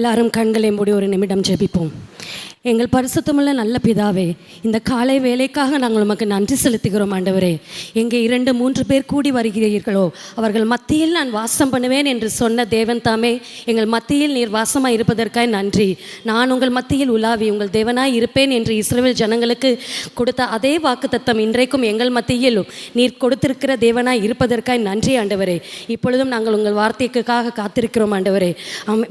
எல்லாரும் கண்களை மூடி ஒரு நிமிடம் ஜெபிப்போம். எங்கள் பரிசுத்தமுள்ள நல்ல பிதாவே, இந்த காலை வேலைக்காக நாங்கள் உமக்கு நன்றி செலுத்துகிறோம் ஆண்டவரே. எங்கே 2-3 பேர் கூடி வருகிறீர்களோ அவர்கள் மத்தியில் நான் வாசம் பண்ணுவேன் என்று சொன்ன தேவன் தாமே எங்கள் மத்தியில் நீர் வாசமாக இருப்பதற்காக நன்றி. நான் உங்கள் மத்தியில் உலாவி உங்கள் தேவனாய் இருப்பேன் என்று இஸ்ரவேல் ஜனங்களுக்கு கொடுத்த அதே வாக்குத்தத்தம் இன்றைக்கும் எங்கள் மத்தியிலும் நீர் கொடுத்திருக்கிற தேவனாய் இருப்பதற்காக நன்றி ஆண்டவரே. இப்பொழுதும் நாங்கள் உங்கள் வார்த்தைக்காக காத்திருக்கிறோம் ஆண்டவரே.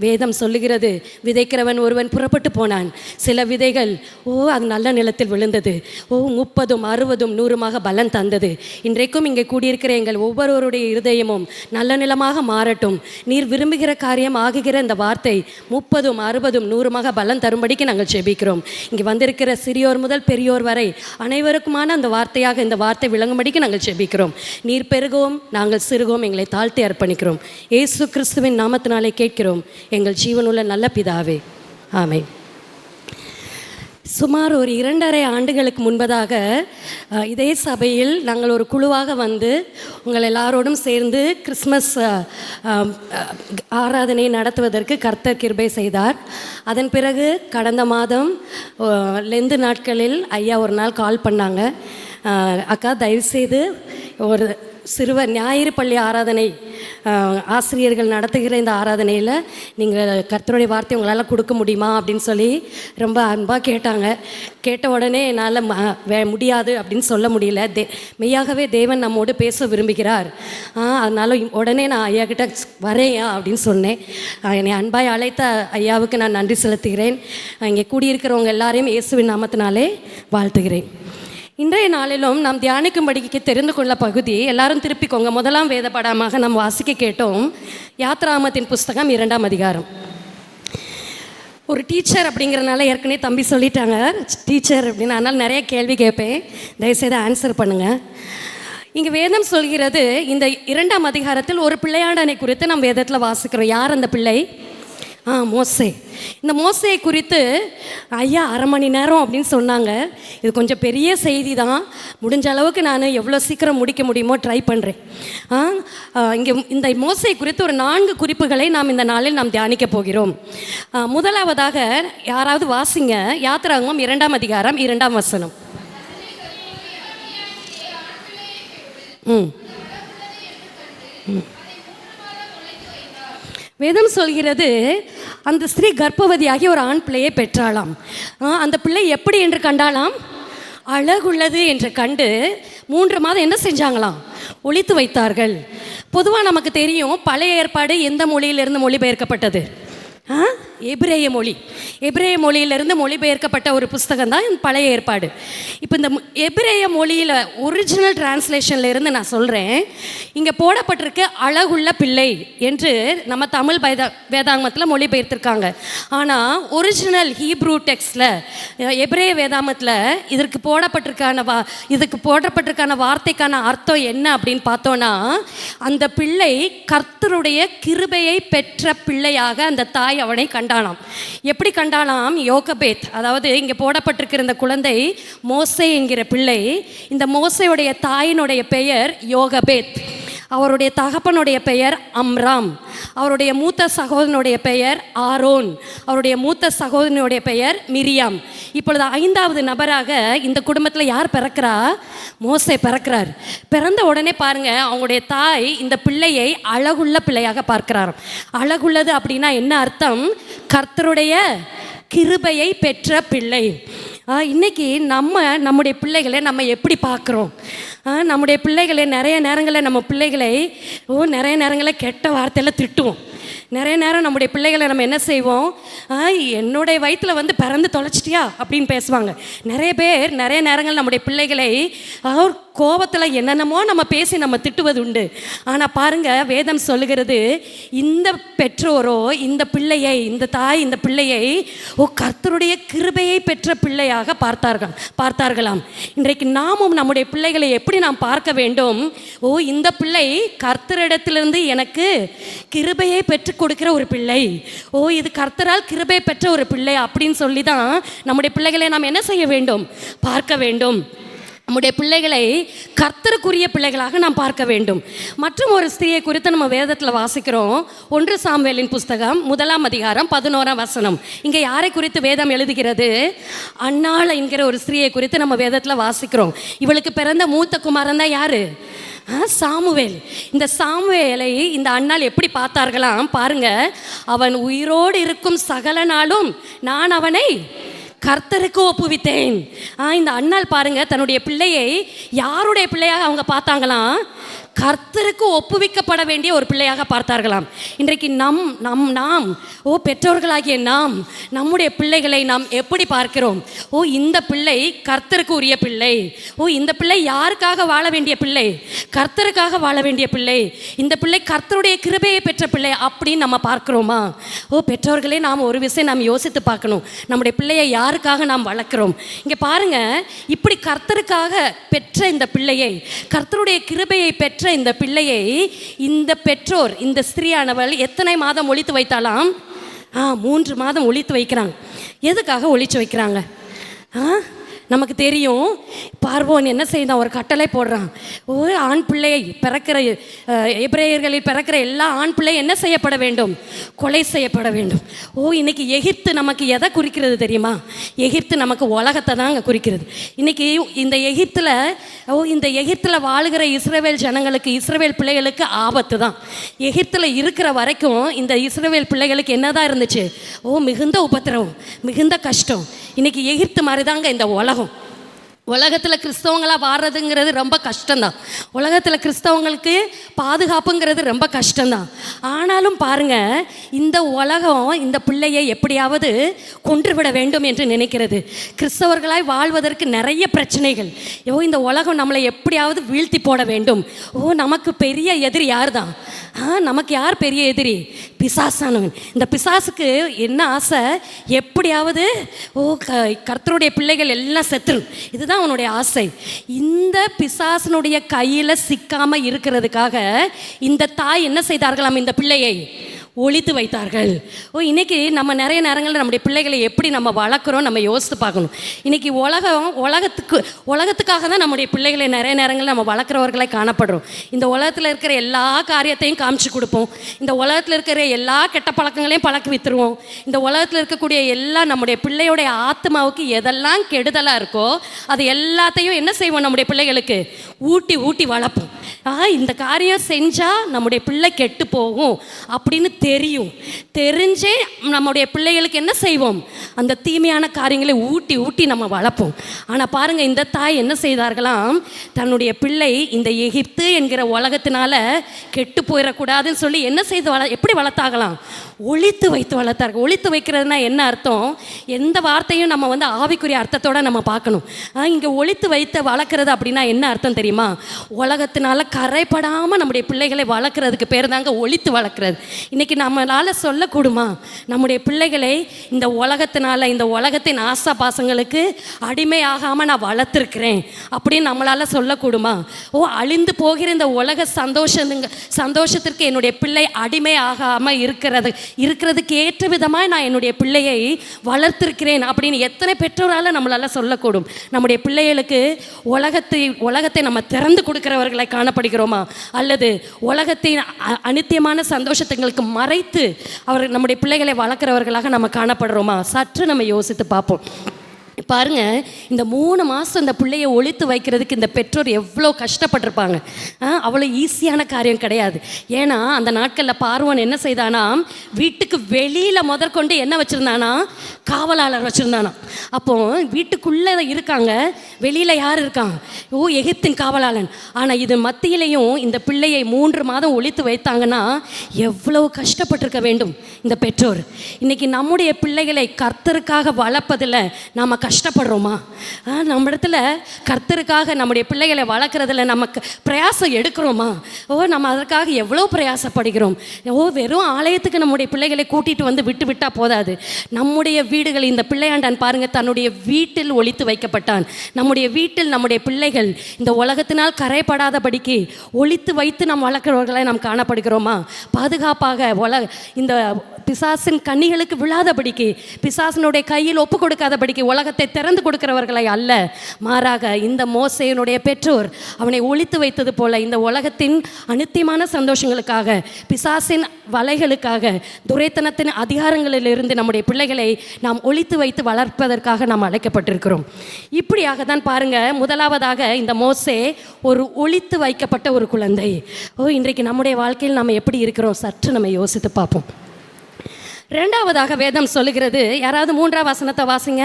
வேதம் சொல்லுகிறது, விதைக்கிறவன் ஒருவன் புறப்பட்டு போனான். சில விதைகள் அது நல்ல நிலத்தில் விழுந்தது. 30, 60, 100 பலன் தந்தது. இன்றைக்கும் இங்கே கூடியிருக்கிற எங்கள் ஒவ்வொருவருடைய இருதயமும் நல்ல நிலமாக மாறட்டும். நீர் விரும்புகிற காரியம் ஆகுகிற இந்த வார்த்தை 30, 60, 100 பலன் தரும்படிக்கு நாங்கள் ஜெபிக்கிறோம். இங்கே வந்திருக்கிற சிறியோர் முதல் பெரியோர் வரை அனைவருக்குமான அந்த வார்த்தையாக இந்த வார்த்தை விளங்கும்படிக்கு நாங்கள் ஜெபிக்கிறோம். நீர் பெருகவும் நாங்கள் சிறுகவும் எங்களை தாழ்த்தி அர்ப்பணிக்கிறோம். இயேசு கிறிஸ்துவின் நாமத்தினாலே கேட்கிறோம் எங்கள் ஜீவனுள்ள நல்ல பிதாவே, ஆமென். சுமார் ஒரு 2.5 ஆண்டுகளுக்கு முன்பதாக இதே சபையில் நாங்கள் ஒரு குழுவாக வந்து உங்கள் எல்லாரோடும் சேர்ந்து கிறிஸ்மஸ் ஆராதனை நடத்துவதற்கு கர்த்தர் கிருபை செய்தார். அதன் பிறகு கடந்த மாதம் லெந்து நாட்களில் ஐயா ஒரு நாள் கால் பண்ணாங்க. அக்கா, தயவுசெய்து ஒரு சிறுவர் ஞாயிறு பள்ளி ஆராதனை ஆசிரியர்கள் நடத்துகிற இந்த ஆராதனையில் நீங்கள் கர்த்தருடைய வார்த்தை உங்களால் கொடுக்க முடியுமா அப்படின்னு சொல்லி ரொம்ப அன்பாக கேட்டாங்க. கேட்ட உடனே என்னால் முடியாது அப்படின்னு சொல்ல முடியல. மெய்யாகவே தேவன் நம்மோடு பேச விரும்புகிறார். அதனால் உடனே நான் ஐயா கிட்ட வரேன் அப்படின்னு சொன்னேன். என்னை அன்பாய் அழைத்த ஐயாவுக்கு நான் நன்றி செலுத்துகிறேன். இங்கே கூடியிருக்கிறவங்க எல்லாரையும் இயேசுவின் நாமத்தினாலே வாழ்த்துகிறேன். இன்றைய நாளிலும் நாம் தியானிக்கும்படிக்கு தெரிந்து கொள்ள பகுதி எல்லாரும் திருப்பிக்கோங்க. 1ஆம் வேத பாடமாக நாம் வாசிக்க கேட்டோம். யாத்ராகமத்தின் புஸ்தகம் 2ஆம் அதிகாரம். ஒரு டீச்சர் அப்படிங்கிறனால ஏற்கனவே தம்பி சொல்லிட்டாங்க டீச்சர் அப்படின்னு, அதனால் நிறைய கேள்வி கேட்பேன். தயவுசெய்து ஆன்சர் பண்ணுங்கள். இங்கே வேதம் சொல்கிறது, இந்த 2ஆம் அதிகாரத்தில் ஒரு பிள்ளையாண்டனை குறித்து நாம் வேதத்தில் வாசிக்கிறோம். யார் அந்த பிள்ளை? மோசே. இந்த மோசையை குறித்து ஐயா 1/2 மணி நேரம் அப்படின்னு சொன்னாங்க. இது கொஞ்சம் பெரிய செய்தி தான். முடிஞ்ச அளவுக்கு நான் எவ்வளோ சீக்கிரம் முடிக்க முடியுமோ ட்ரை பண்ணுறேன். இங்கே இந்த மோசையை குறித்து ஒரு 4 குறிப்புகளை நாம் இந்த நாளில் நாம் தியானிக்க போகிறோம். முதலாவதாக யாராவது வாசிங்க, யாத்திராகமம் 2ஆம் அதிகாரம் 2ஆம் வசனம். வேதம் சொல்கிறது, அந்த ஸ்திரீ கர்ப்பவதியாகி ஒரு ஆண் பிள்ளையை பெற்றாளாம். அந்த பிள்ளை எப்படி என்று கண்டாலாம்? அழகுள்ளது என்று கண்டு 3 மாதம் என்ன செஞ்சாங்களாம்? ஒளித்து வைத்தார்கள். பொதுவாக நமக்கு தெரியும், பழைய ஏற்பாடு எந்த மொழியிலிருந்து மொழிபெயர்க்கப்பட்டது? எபிரேய மொழி. எபிரேய மொழியிலிருந்து மொழிபெயர்க்கப்பட்ட ஒரு புஸ்தகம் தான் பழைய ஏற்பாடு. இப்போ இந்த எபிரேய மொழியில் ஒரிஜினல் டிரான்ஸ்லேஷனில் இருந்து நான் சொல்கிறேன். இங்கே போடப்பட்டிருக்கு அழகுள்ள பிள்ளை என்று நம்ம தமிழ் வேதாகமத்தில் மொழிபெயர்த்திருக்காங்க. ஆனால் ஒரிஜினல் ஹீப்ரூ டெக்ஸ்டில் எபிரேய வேதாகமத்தில் இதுக்கு போடப்பட்டிருக்கான வார்த்தைக்கான அர்த்தம் என்ன அப்படின்னு பார்த்தோன்னா, அந்த பிள்ளை கர்த்தருடைய கிருபையை பெற்ற பிள்ளையாக அந்த தாய் அவனை கண்டானாம். எப்படி கண்டாலாம்? யோகபேத். அதாவது இங்கே போடப்பட்டிருக்கிற இந்த குழந்தை மோசே என்கிற பிள்ளை. இந்த மோசையுடைய தாயினுடைய பெயர் யோகபேத். அவருடைய தகப்பனுடைய பெயர் அம்ராம். அவருடைய மூத்த சகோதரனுடைய பெயர் ஆரோன். அவருடைய மூத்த சகோதரனுடைய பெயர் மிரியாம். இப்பொழுது 5வது நபராக இந்த குடும்பத்தில் யார் பிறக்கிறா? மோசே பிறக்கிறார். பிறந்த உடனே பாருங்க, அவங்களுடைய தாய் இந்த பிள்ளையை அழகுள்ள பிள்ளையாக பார்க்கிறார். அழகுள்ளது அப்படின்னா என்ன அர்த்தம்? கர்த்தருடைய கிருபையை பெற்ற பிள்ளை. இன்றைக்கி நம்முடைய பிள்ளைகளை நம்ம எப்படி பார்க்குறோம்? நம்முடைய பிள்ளைகளை நிறைய நேரங்களில் நம்ம பிள்ளைகளை நிறைய நேரங்களில் கெட்ட வார்த்தையில் திட்டுவோம். நிறைய நேரம் நம்முடைய பிள்ளைகளை நம்ம என்ன செய்வோம்? என்னுடைய வயிற்றில் வந்து பிறந்து தொலைச்சிட்டியா அப்படின்னு பேசுவாங்க. நிறைய பேர் நிறைய நேரங்கள் நம்முடைய பிள்ளைகளை கோபத்தில் என்னென்னமோ நம்ம பேசி நம்ம திட்டுவது உண்டு. ஆனால் பாருங்கள், வேதம் சொல்லுகிறது, இந்த பெற்றோரோ இந்த பிள்ளையை, இந்த தாய் இந்த பிள்ளையை கர்த்தருடைய கிருபையை பெற்ற பிள்ளையாக பார்த்தார்களாம். இன்றைக்கு நாமும் நம்முடைய பிள்ளைகளை எப்படி நாம் பார்க்க வேண்டும்? இந்த பிள்ளை கர்த்தரிடத்திலிருந்து எனக்கு கிருபையை பெற்று கொடுக்கிற ஒரு பிள்ளை. இது கர்த்தரால் கிருபை பெற்ற ஒரு பிள்ளை அப்படின்னு சொல்லி தான் நம்முடைய பிள்ளைகளை நாம் என்ன செய்ய வேண்டும்? பார்க்க வேண்டும். நம்முடைய பிள்ளைகளை கர்த்தருக்குரிய பிள்ளைகளாக நாம் பார்க்க வேண்டும். மற்றும் ஒரு ஸ்திரியை குறித்து நம்ம வேதத்தில் வாசிக்கிறோம். 1 சாமுவேலின் புஸ்தகம் 1ஆம் அதிகாரம் 11ஆம் வசனம். இங்கே யாரை குறித்து வேதம் எழுதுகிறது? அன்னாள் என்கிற ஒரு ஸ்திரியை குறித்து நம்ம வேதத்தில் வாசிக்கிறோம். இவளுக்கு பிறந்த மூத்த குமாரன் தான் யாரு? சாமுவேல். இந்த சாமுவேலை இந்த அன்னாள் எப்படி பார்த்தார்களாம் பாருங்க. அவன் உயிரோடு இருக்கும் சகல நாளும் நான் அவனை கர்த்தருக்கு ஒப்புவித்தேன். இந்த அண்ணாள் பாருங்க, தன்னுடைய பிள்ளையை யாருடைய பிள்ளையாக அவங்க பார்த்தாங்களாம்? கர்த்தருக்கு ஒப்புவிக்கப்பட வேண்டிய ஒரு பிள்ளையாக பார்த்தார்களாம். இன்றைக்கு நாம் பெற்றோர்களாகிய நாம் நம்முடைய பிள்ளைகளை நாம் எப்படி பார்க்கிறோம்? இந்த பிள்ளை கர்த்தருக்கு உரிய பிள்ளை. இந்த பிள்ளை யாருக்காக வாழ வேண்டிய பிள்ளை? கர்த்தருக்காக வாழ வேண்டிய பிள்ளை. இந்த பிள்ளை கர்த்தருடைய கிருபையை பெற்ற பிள்ளை அப்படின்னு நம்ம பார்க்கிறோமா? பெற்றோர்களே, நாம் ஒரு விஷயம் நாம் யோசித்து பார்க்கணும். நம்முடைய பிள்ளையை யாருக்காக நாம் வளர்க்கிறோம்? இங்கே பாருங்க, இப்படி கர்த்தருக்காக பெற்ற இந்த பிள்ளையை, கர்த்தருடைய கிருபையை பெற்ற இந்த பிள்ளையை இந்த பெற்றோர், இந்த ஸ்திரீயானவள் எத்தனை மாதம் ஒளித்து வைத்தாலாம்? 3 மாதம் ஒளித்து வைக்கிறாங்க. எதுக்காக ஒளிச்சு வைக்கிறாங்க? நமக்கு தெரியும். பார்வோன் என்ன செய்தான்? ஒரு கட்டளை போடுறான். ஒரு ஆண் பிள்ளையை பிறக்கிற எபிரேயர்களில் பிறக்கிற எல்லா ஆண் பிள்ளை என்ன செய்யப்பட வேண்டும்? கொலை செய்யப்பட வேண்டும். இன்னைக்கு எகிப்து நமக்கு எதை குறிக்கிறது தெரியுமா? எகிப்து நமக்கு உலகத்தை தாங்க குறிக்கிறது. இன்னைக்கு இந்த எகிப்தில் வாழுகிற இஸ்ரவேல் ஜனங்களுக்கு, இஸ்ரவேல் பிள்ளைகளுக்கு ஆபத்து தான். எகிப்தில் இருக்கிற வரைக்கும் இந்த இஸ்ரவேல் பிள்ளைகளுக்கு என்னதான் இருந்துச்சு? மிகுந்த உபத்திரவம், மிகுந்த கஷ்டம். இன்னைக்கு எகிப்து மாதிரி தாங்க இந்த உலகத்தில் கிறிஸ்தவங்களாக வாடுறதுங்கிறது ரொம்ப கஷ்டம்தான். உலகத்தில் கிறிஸ்தவங்களுக்கு பாதுகாப்புங்கிறது ரொம்ப கஷ்டம்தான். ஆனாலும் பாருங்கள், இந்த உலகம் இந்த பிள்ளையை எப்படியாவது கொன்றுவிட வேண்டும் என்று நினைக்கிறது. கிறிஸ்தவர்களாய் வாழ்வதற்கு நிறைய பிரச்சனைகள். இந்த உலகம் நம்மளை எப்படியாவது வீழ்த்தி போட வேண்டும். நமக்கு பெரிய எதிரி யார் தான்? நமக்கு யார் பெரிய எதிரி? பிசாசானவன். இந்த பிசாசுக்கு என்ன ஆசை? எப்படியாவது கர்த்தருடைய பிள்ளைகள் எல்லாம் செத்துரும். இதுதான் அவனுடைய ஆசை. இந்த பிசாசனுடைய கையில் சிக்காமல் இருக்கிறதுக்காக இந்த தாய் என்ன செய்தார்களாம்? இந்த பிள்ளையை ஒளித்து வைத்தார்கள். இன்னைக்கு நம்ம நிறைய நேரங்களில் நம்முடைய பிள்ளைகளை எப்படி நம்ம வளர்க்குறோம் நம்ம யோசித்து பார்க்கணும். இன்னைக்கு உலகத்துக்காக தான் நம்முடைய பிள்ளைகளை நிறைய நேரங்களில் நம்ம வளர்க்குறவர்களை காணப்படுறோம். இந்த உலகத்தில் இருக்கிற எல்லா காரியத்தையும் காமிச்சு கொடுப்போம். இந்த உலகத்தில் இருக்கிற எல்லா கெட்ட பழக்கங்களையும் பழக்கி வித்துருவோம். இந்த உலகத்தில் இருக்கக்கூடிய எல்லா நம்முடைய பிள்ளையோடைய ஆத்மாவுக்கு எதெல்லாம் கெடுதலாக இருக்கோ அது எல்லாத்தையும் என்ன செய்வோம்? நம்முடைய பிள்ளைகளுக்கு ஊட்டி ஊட்டி வளர்ப்போம். இந்த காரியம் செஞ்சால் நம்முடைய பிள்ளை கெட்டு போகும் அப்படின்னு தெரிஞ்சே நம்முடைய பிள்ளைகளுக்கு என்ன செய்வோம்? அந்த தீமையான காரியங்களை ஊட்டி ஊட்டி நம்ம வளர்ப்போம். ஆனால் பாருங்கள், இந்த தாய் என்ன செய்தார்களாம்? தன்னுடைய பிள்ளை இந்த எகிப்து என்கிற உலகத்தினால கெட்டு போயிடக்கூடாதுன்னு சொல்லி என்ன செய்து எப்படி வளர்த்தாகலாம்? ஒளித்து வைத்து வளர்த்தார்கள். ஒளித்து வைக்கிறதுனா என்ன அர்த்தம்? எந்த வார்த்தையும் நம்ம ஆவிக்குரிய அர்த்தத்தோடு நம்ம பார்க்கணும். இங்கே ஒளித்து வைத்து வளர்க்குறது அப்படின்னா என்ன அர்த்தம் தெரியுமா? உலகத்தினால கரைப்படாமல் நம்முடைய பிள்ளைகளை வளர்க்குறதுக்கு பேர் தாங்க ஒளித்து வளர்க்குறது. இன்றைக்கி நம்மளால் சொல்லக்கூடுமா? நம்முடைய பிள்ளைகளை இந்த உலகத்தினால, இந்த உலகத்தின் ஆசா பாசங்களுக்கு அடிமையாகாமல் நான் வளர்த்துருக்கிறேன் அப்படின்னு நம்மளால் சொல்லக்கூடுமா? அழிந்து போகிற இந்த உலக சந்தோஷத்திற்கு என்னுடைய பிள்ளை அடிமை ஆகாமல் இருக்கிறதுக்கு ஏற்ற விதமாக நான் என்னுடைய பிள்ளையை வளர்த்திருக்கிறேன் அப்படின்னு எத்தனை பெற்றோரால் நம்மளால் சொல்லக்கூடும்? நம்முடைய பிள்ளைகளுக்கு உலகத்தை நம்ம திறந்து கொடுக்கிறவர்களை காணப்படுகிறோமா? அல்லது உலகத்தின் அனித்தியமான சந்தோஷத்துங்களுக்கு மறைத்து நம்முடைய பிள்ளைகளை வளர்க்குறவர்களாக நம்ம காணப்படுறோமா? சற்று நம்ம யோசித்து பார்ப்போம். பாருங்க, இந்த 3 மாதம் இந்த பிள்ளையை ஒளித்து வைக்கிறதுக்கு இந்த பெற்றோர் எவ்வளோ கஷ்டப்பட்டிருப்பாங்க. அவ்வளோ ஈஸியான காரியம் கிடையாது. ஏன்னா அந்த நாட்களில் பார்வோன் என்ன செய்தானா, வீட்டுக்கு வெளியில் முதற்கொண்டு என்ன வச்சுருந்தானா? காவலாளர் வச்சுருந்தானா. அப்போது வீட்டுக்குள்ளே இருக்காங்க, வெளியில் யார் இருக்காங்க? எகிப்தின் காவலாளன். ஆனால் இது மத்தியிலையும் இந்த பிள்ளையை 3 மாதம் ஒளித்து வைத்தாங்கன்னா எவ்வளோ கஷ்டப்பட்டிருக்க வேண்டும் இந்த பெற்றோர். இன்றைக்கி நம்முடைய பிள்ளைகளை கர்த்தருக்காக வளர்ப்பதில் நாம் கஷ்டப்படுறோமா? நம்ம இடத்துல கர்த்தருக்காக நம்முடைய பிள்ளைகளை வளர்க்குறதுல நமக்கு பிரயாசம் எடுக்கிறோமா? நம்ம அதற்காக எவ்வளோ பிரயாசப்படுகிறோம். வெறும் ஆலயத்துக்கு நம்முடைய பிள்ளைகளை கூட்டிகிட்டு வந்து விட்டால் போதாது. நம்முடைய வீடுகள், இந்த பிள்ளையாண்டான் பாருங்கள், தன்னுடைய வீட்டில் ஒளித்து வைக்கப்பட்டான். நம்முடைய வீட்டில் நம்முடைய பிள்ளைகள் இந்த உலகத்தினால் கரைப்படாதபடிக்கு ஒளித்து வைத்து நாம் வளர்க்குறவர்களை நாம் காணப்படுகிறோமா? பாதுகாப்பாக இந்த பிசாசின் கண்ணிகளுக்கு விழாதபடிக்கு, பிசாசினுடைய கையில் ஒப்பு கொடுக்காதபடிக்கு, உலகத்தில் உலகத்தை திறந்து கொடுக்கிறவர்களை அல்ல, மாறாக இந்த மோசேயினுடைய பெற்றோர் அவனை ஒளித்து வைத்தது போல இந்த உலகத்தின் அநித்தியமான சந்தோஷங்களுக்காக, பிசாசின் வலைகளுக்காக, துரைத்தனத்தின் அதிகாரங்களிலிருந்து நம்முடைய பிள்ளைகளை நாம் ஒளித்து வைத்து வளர்ப்பதற்காக நாம் அழைக்கப்பட்டிருக்கிறோம். இப்படியாக தான் பாருங்க, முதலாவதாக இந்த மோசே ஒரு ஒளித்து வைக்கப்பட்ட ஒரு குழந்தை. இன்றைக்கு நம்முடைய வாழ்க்கையில் நாம் எப்படி இருக்கிறோம் சற்று நம்ம யோசித்து பார்ப்போம். இரண்டாவதாக வேதம் சொல்லுகிறது, யாராவது 3ஆம் வசனத்தை வாசிங்க.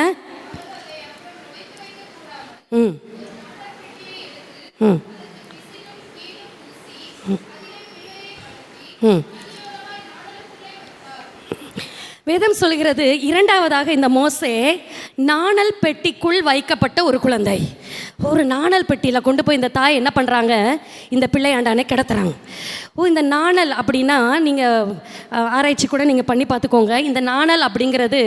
வேதம் சொல்கிறது, இரண்டாவதாக இந்த மோசே நாணல் பெட்டிக்குள் வைக்கப்பட்ட ஒரு குழந்தை. ஒரு நாணல் பெட்டியில் கொண்டு போய் இந்த தாய் என்ன பண்ணுறாங்க, இந்த பிள்ளையாண்டானே கிடத்துறாங்க. இந்த நாணல் அப்படின்னா நீங்கள் ஆராய்ச்சி கூட நீங்கள் பண்ணி பார்த்துக்கோங்க. இந்த நாணல் அப்படிங்கிறது